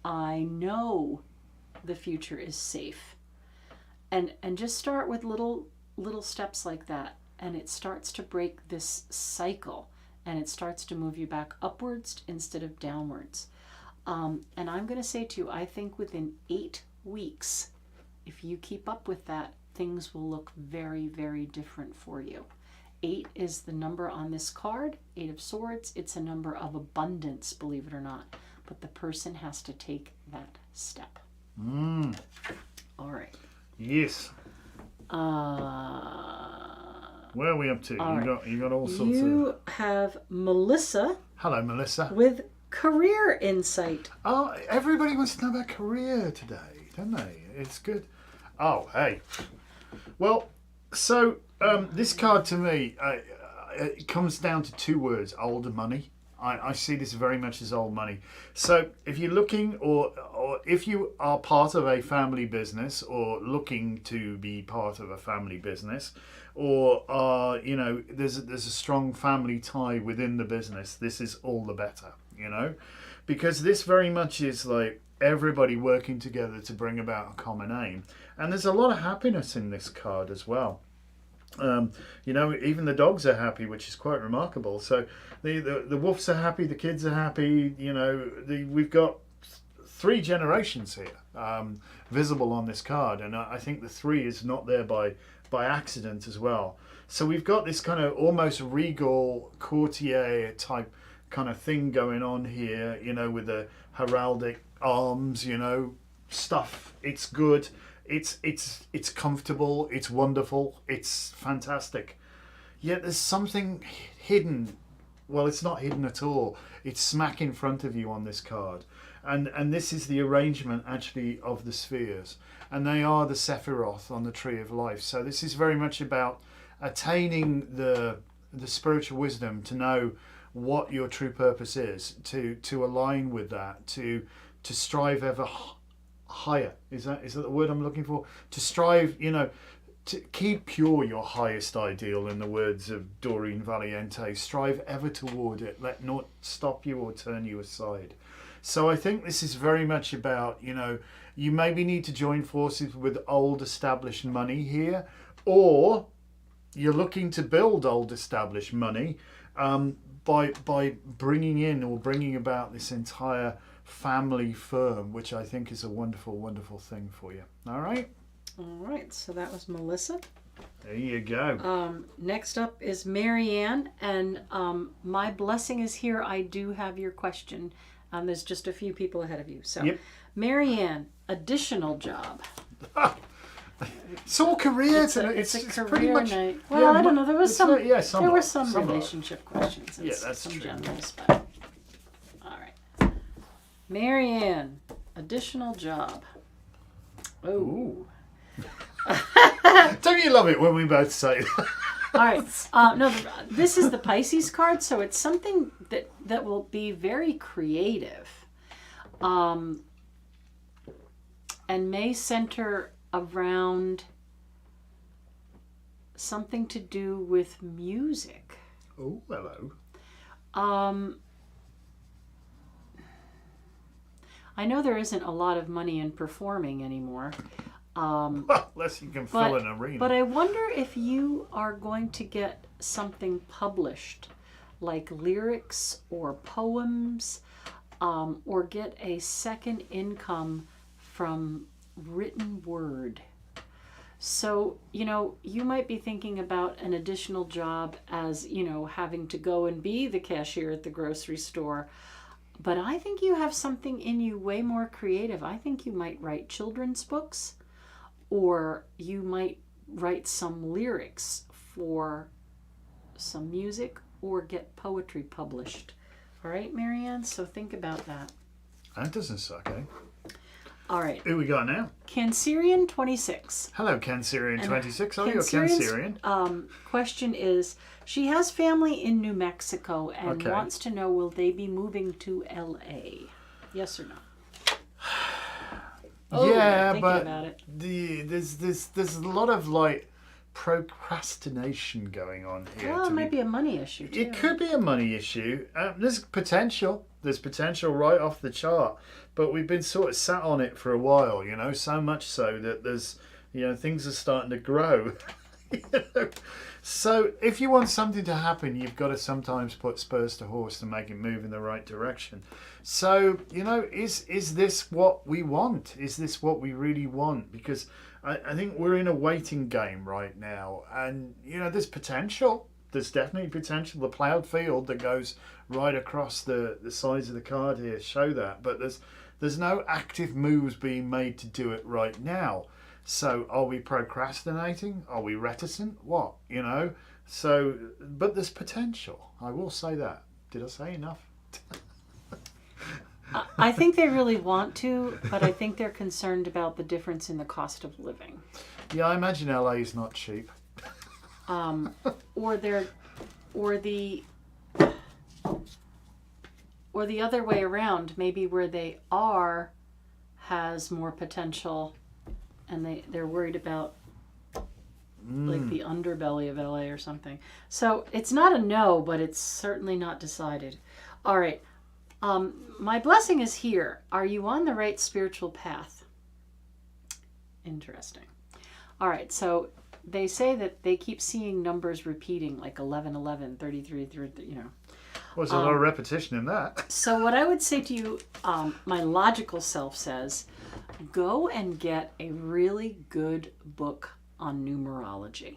I know the future is safe. And just start with little steps like that. And it starts to break this cycle. And it starts to move you back upwards instead of downwards. And I'm going to say to you, I think within 8 weeks, if you keep up with that, things will look very, very different for you. 8 is the number on this card, 8 of Swords. It's a number of abundance, believe it or not. But the person has to take that step. All right. Yes. Where are we up to? You got all sorts of... You have Melissa. Hello, Melissa. With career insight. Oh, everybody wants to know about career today, don't they? It's good. Oh, hey. Well, so this card to me, it comes down to 2 words, old money. I see this very much as old money. So if you're looking or if you are part of a family business or looking to be part of a family business, or there's a strong family tie within the business, this is all the better, because this very much is like everybody working together to bring about a common aim. And there's a lot of happiness in this card as well. You know, even the dogs are happy, which is quite remarkable. So the wolves are happy, the kids are happy. You know, we've got 3 generations here visible on this card, and I think the 3 is not there by accident as well. So we've got this kind of almost regal courtier type kind of thing going on here, you know, with the heraldic arms, you know, stuff. It's good. It's comfortable. It's wonderful. It's fantastic. Yet there's something hidden. Well, it's not hidden at all. It's smack in front of you on this card. And this is the arrangement actually of the spheres. And they are the Sephiroth on the Tree of Life. So this is very much about attaining the spiritual wisdom to know what your true purpose is, to align with that, to strive ever higher. Is that the word I'm looking for? To strive, you know, to keep pure your highest ideal, in the words of Doreen Valiente. Strive ever toward it. Let naught stop you or turn you aside. So I think this is very much about, you know, you maybe need to join forces with old established money here, or you're looking to build old established money by bringing about this entire family firm, which I think is a wonderful, wonderful thing for you. All right? All right, so that was Melissa. There you go. Next up is Marianne, and my blessing is here. I do have your question. There's just a few people ahead of you. So, Yep. Marianne, additional job. It's all career. It's a career pretty much night. Well, I don't know. There was some. somewhat, there were some somewhat. relationship questions. And Yeah, that's some true. generals, but all right. Marianne, additional job. Oh. Ooh. Don't you love it when we both say that? All right. No, this is the Pisces card, so it's something that will be very creative, and may center around something to do with music. Oh, hello. I know there isn't a lot of money in performing anymore. Unless you can fill an arena. But I wonder if you are going to get something published, like lyrics or poems, or get a second income from written word. So, you know, you might be thinking about an additional job as, you know, having to go and be the cashier at the grocery store. But I think you have something in you way more creative. I think you might write children's books, or you might write some lyrics for some music, or get poetry published. All right, Marianne? So think about that. That doesn't suck, eh? All right. Who we got now? Cancerian 26. Hello, Cancerian 26. Oh, you're Cancerian's, Cancerian. Question is, she has family in New Mexico and Okay. wants to know, will they be moving to LA? Yes or no? Yeah, thinking but about it. there's a lot of like procrastination going on here. Well, it might be a money issue too. It could be a money issue. There's potential. There's potential right off the chart, but we've been sort of sat on it for a while, you know, so much so that there's, you know, things are starting to grow. You know? So if you want something to happen, you've got to sometimes put spurs to horse to make it move in the right direction. So, you know, is this what we want? Is this what we really want? Because I think we're in a waiting game right now, and, you know, there's potential. There's definitely potential. The ploughed field that goes right across the sides of the card here show that, but there's no active moves being made to do it right now. So are we procrastinating? Are we reticent? What, you know? So, but there's potential. I will say that. Did I say enough? I think they really want to, but I think they're concerned about the difference in the cost of living. Yeah, I imagine LA is not cheap. Or the other way around, maybe where they are has more potential, and they're worried about like the underbelly of LA or something. So it's not a no, but it's certainly not decided. All right. My blessing is here. Are you on the right spiritual path? Interesting. All right, so they say that they keep seeing numbers repeating, like 11, 11, 33, 33, you know. Well, there's a lot of repetition in that. So what I would say to you, my logical self says, go and get a really good book on numerology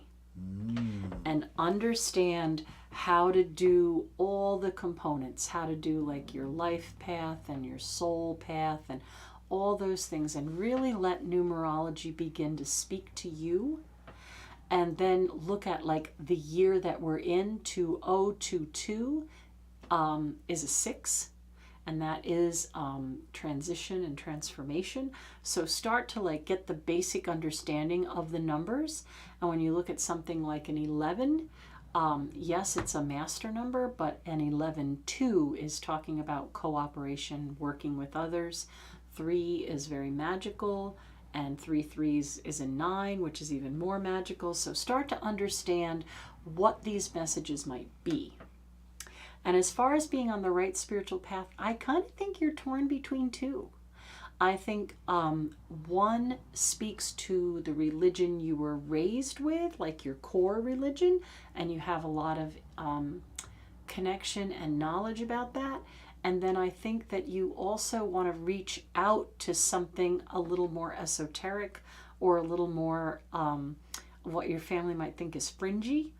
and understand how to do all the components, how to do like your life path and your soul path and all those things, and really let numerology begin to speak to you. And then look at like the year that we're in, 2022 is a 6, and that is transition and transformation. So start to like get the basic understanding of the numbers. And when you look at something like an 11, yes, it's a master number, but an 11-2 is talking about cooperation, working with others. 3 is very magical, and 3 threes is a 9, which is even more magical. So start to understand what these messages might be. And as far as being on the right spiritual path, I kind of think you're torn between 2. I think 1 speaks to the religion you were raised with, like your core religion, and you have a lot of connection and knowledge about that. And then I think that you also want to reach out to something a little more esoteric or a little more what your family might think is fringy.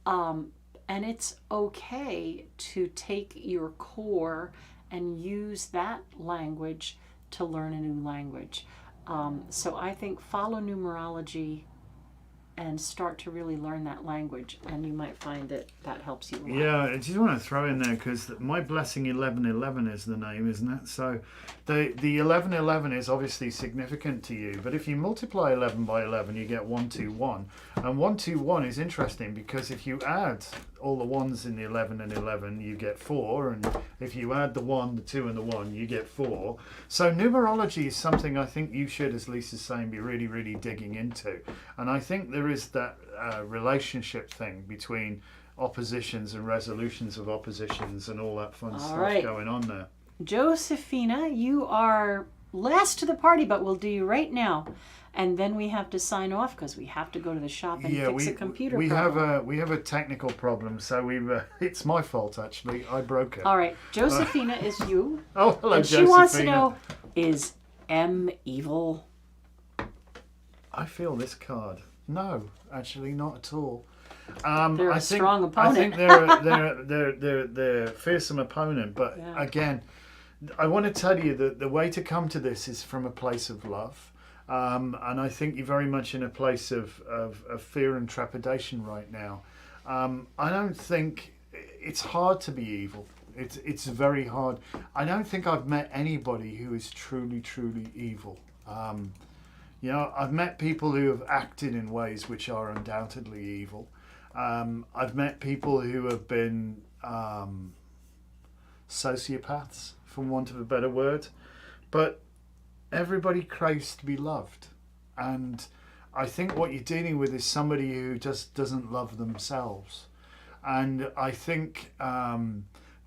And it's okay to take your core and use that language to learn a new language. So I think follow numerology and start to really learn that language, and you might find that that helps you a lot. Yeah, I just want to throw in there, because My Blessing 1111 is the name, isn't it? So the 1111 is obviously significant to you, but if you multiply 11 by 11, you get 121. And 121 is interesting because if you add all the ones in the 11 and 11, you get 4, and if you add the 1, the 2 and the 1, you get 4. So numerology is something I think you should, as Lisa's saying, be really, really digging into. And I think there is that relationship thing between oppositions and resolutions of oppositions and all that fun stuff going on there. Josephina, you are last to the party, but we'll do you right now. And then we have to sign off because we have to go to the shop and fix a computer problem. We have a technical problem, so it's my fault actually. I broke it. All right, Josephina is you. Oh, hello, and Josephina. She wants to know, is M evil? I feel this card. No, actually not at all. They're a strong opponent. I think they're a fearsome opponent, but again, I want to tell you that the way to come to this is from a place of love. And I think you're very much in a place of fear and trepidation right now. I don't think it's hard to be evil. It's very hard. I don't think I've met anybody who is truly, truly evil. You know, I've met people who have acted in ways which are undoubtedly evil. I've met people who have been sociopaths, for want of a better word. But everybody craves to be loved. And I think what you're dealing with is somebody who just doesn't love themselves. And I think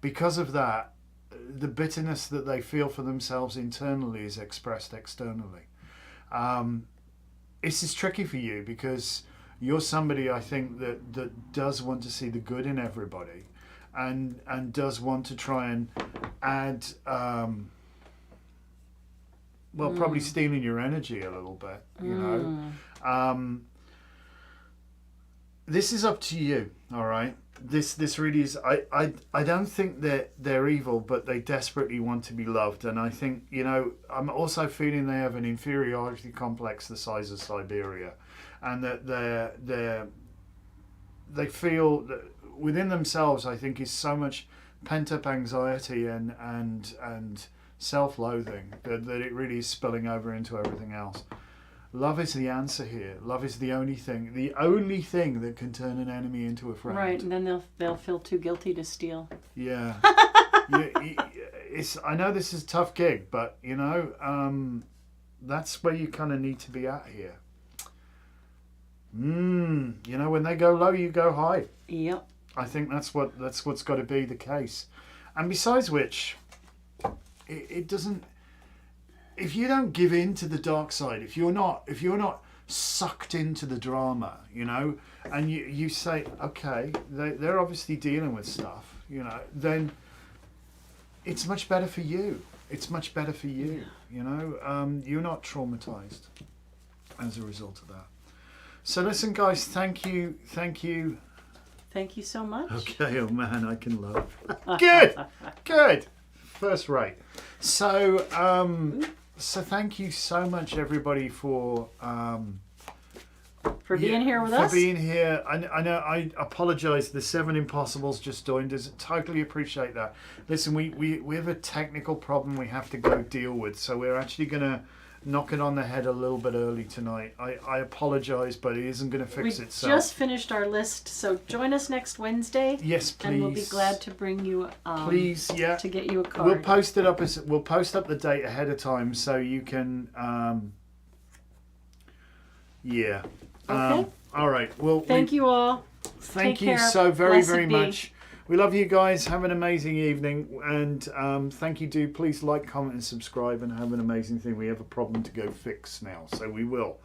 because of that, the bitterness that they feel for themselves internally is expressed externally. This is tricky for you because you're somebody, I think, that does want to see the good in everybody and does want to try and add, probably stealing your energy a little bit, you know. This is up to you, all right? This really is, I don't think that they're evil, but they desperately want to be loved. And I think, you know, I'm also feeling they have an inferiority complex the size of Siberia, and that they feel that within themselves, I think, is so much pent-up anxiety and self-loathing that it really is spilling over into everything else. Love is the answer here. Love is the only thing that can turn an enemy into a friend. Right, and then they'll feel too guilty to steal. Yeah. I know this is a tough gig, but you know, that's where you kind of need to be at here. You know, when they go low, you go high. Yep. I think that's what's got to be the case. And besides which, it doesn't. If you don't give in to the dark side, if you're not sucked into the drama, you know, and you say, okay, they're obviously dealing with stuff, you know, then it's much better for you. It's much better for you, you know. You're not traumatized as a result of that. So listen, guys, thank you. Thank you so much. Okay, oh man, I can laugh. Good. First rate. So, so thank you so much, everybody, for being here with us. For being here. I know I apologise. The 7 Impossibles just joined us. Totally appreciate that. Listen, we have a technical problem we have to go deal with, so we're actually going to knock it on the head a little bit early tonight. I apologise, but it isn't going to fix itself. We just finished our list, so join us next Wednesday. Yes, please. And we'll be glad to bring you. Please, yeah. To get you a card. We'll post it up we'll post up the date ahead of time so you can. Yeah. Okay. All right. Well, thank you all. Thank Take you care. so very, Blessed very be. much. We love you guys. Have an amazing evening. And thank you. Do please like, comment, and subscribe, and have an amazing thing. We have a problem to go fix now, so we will.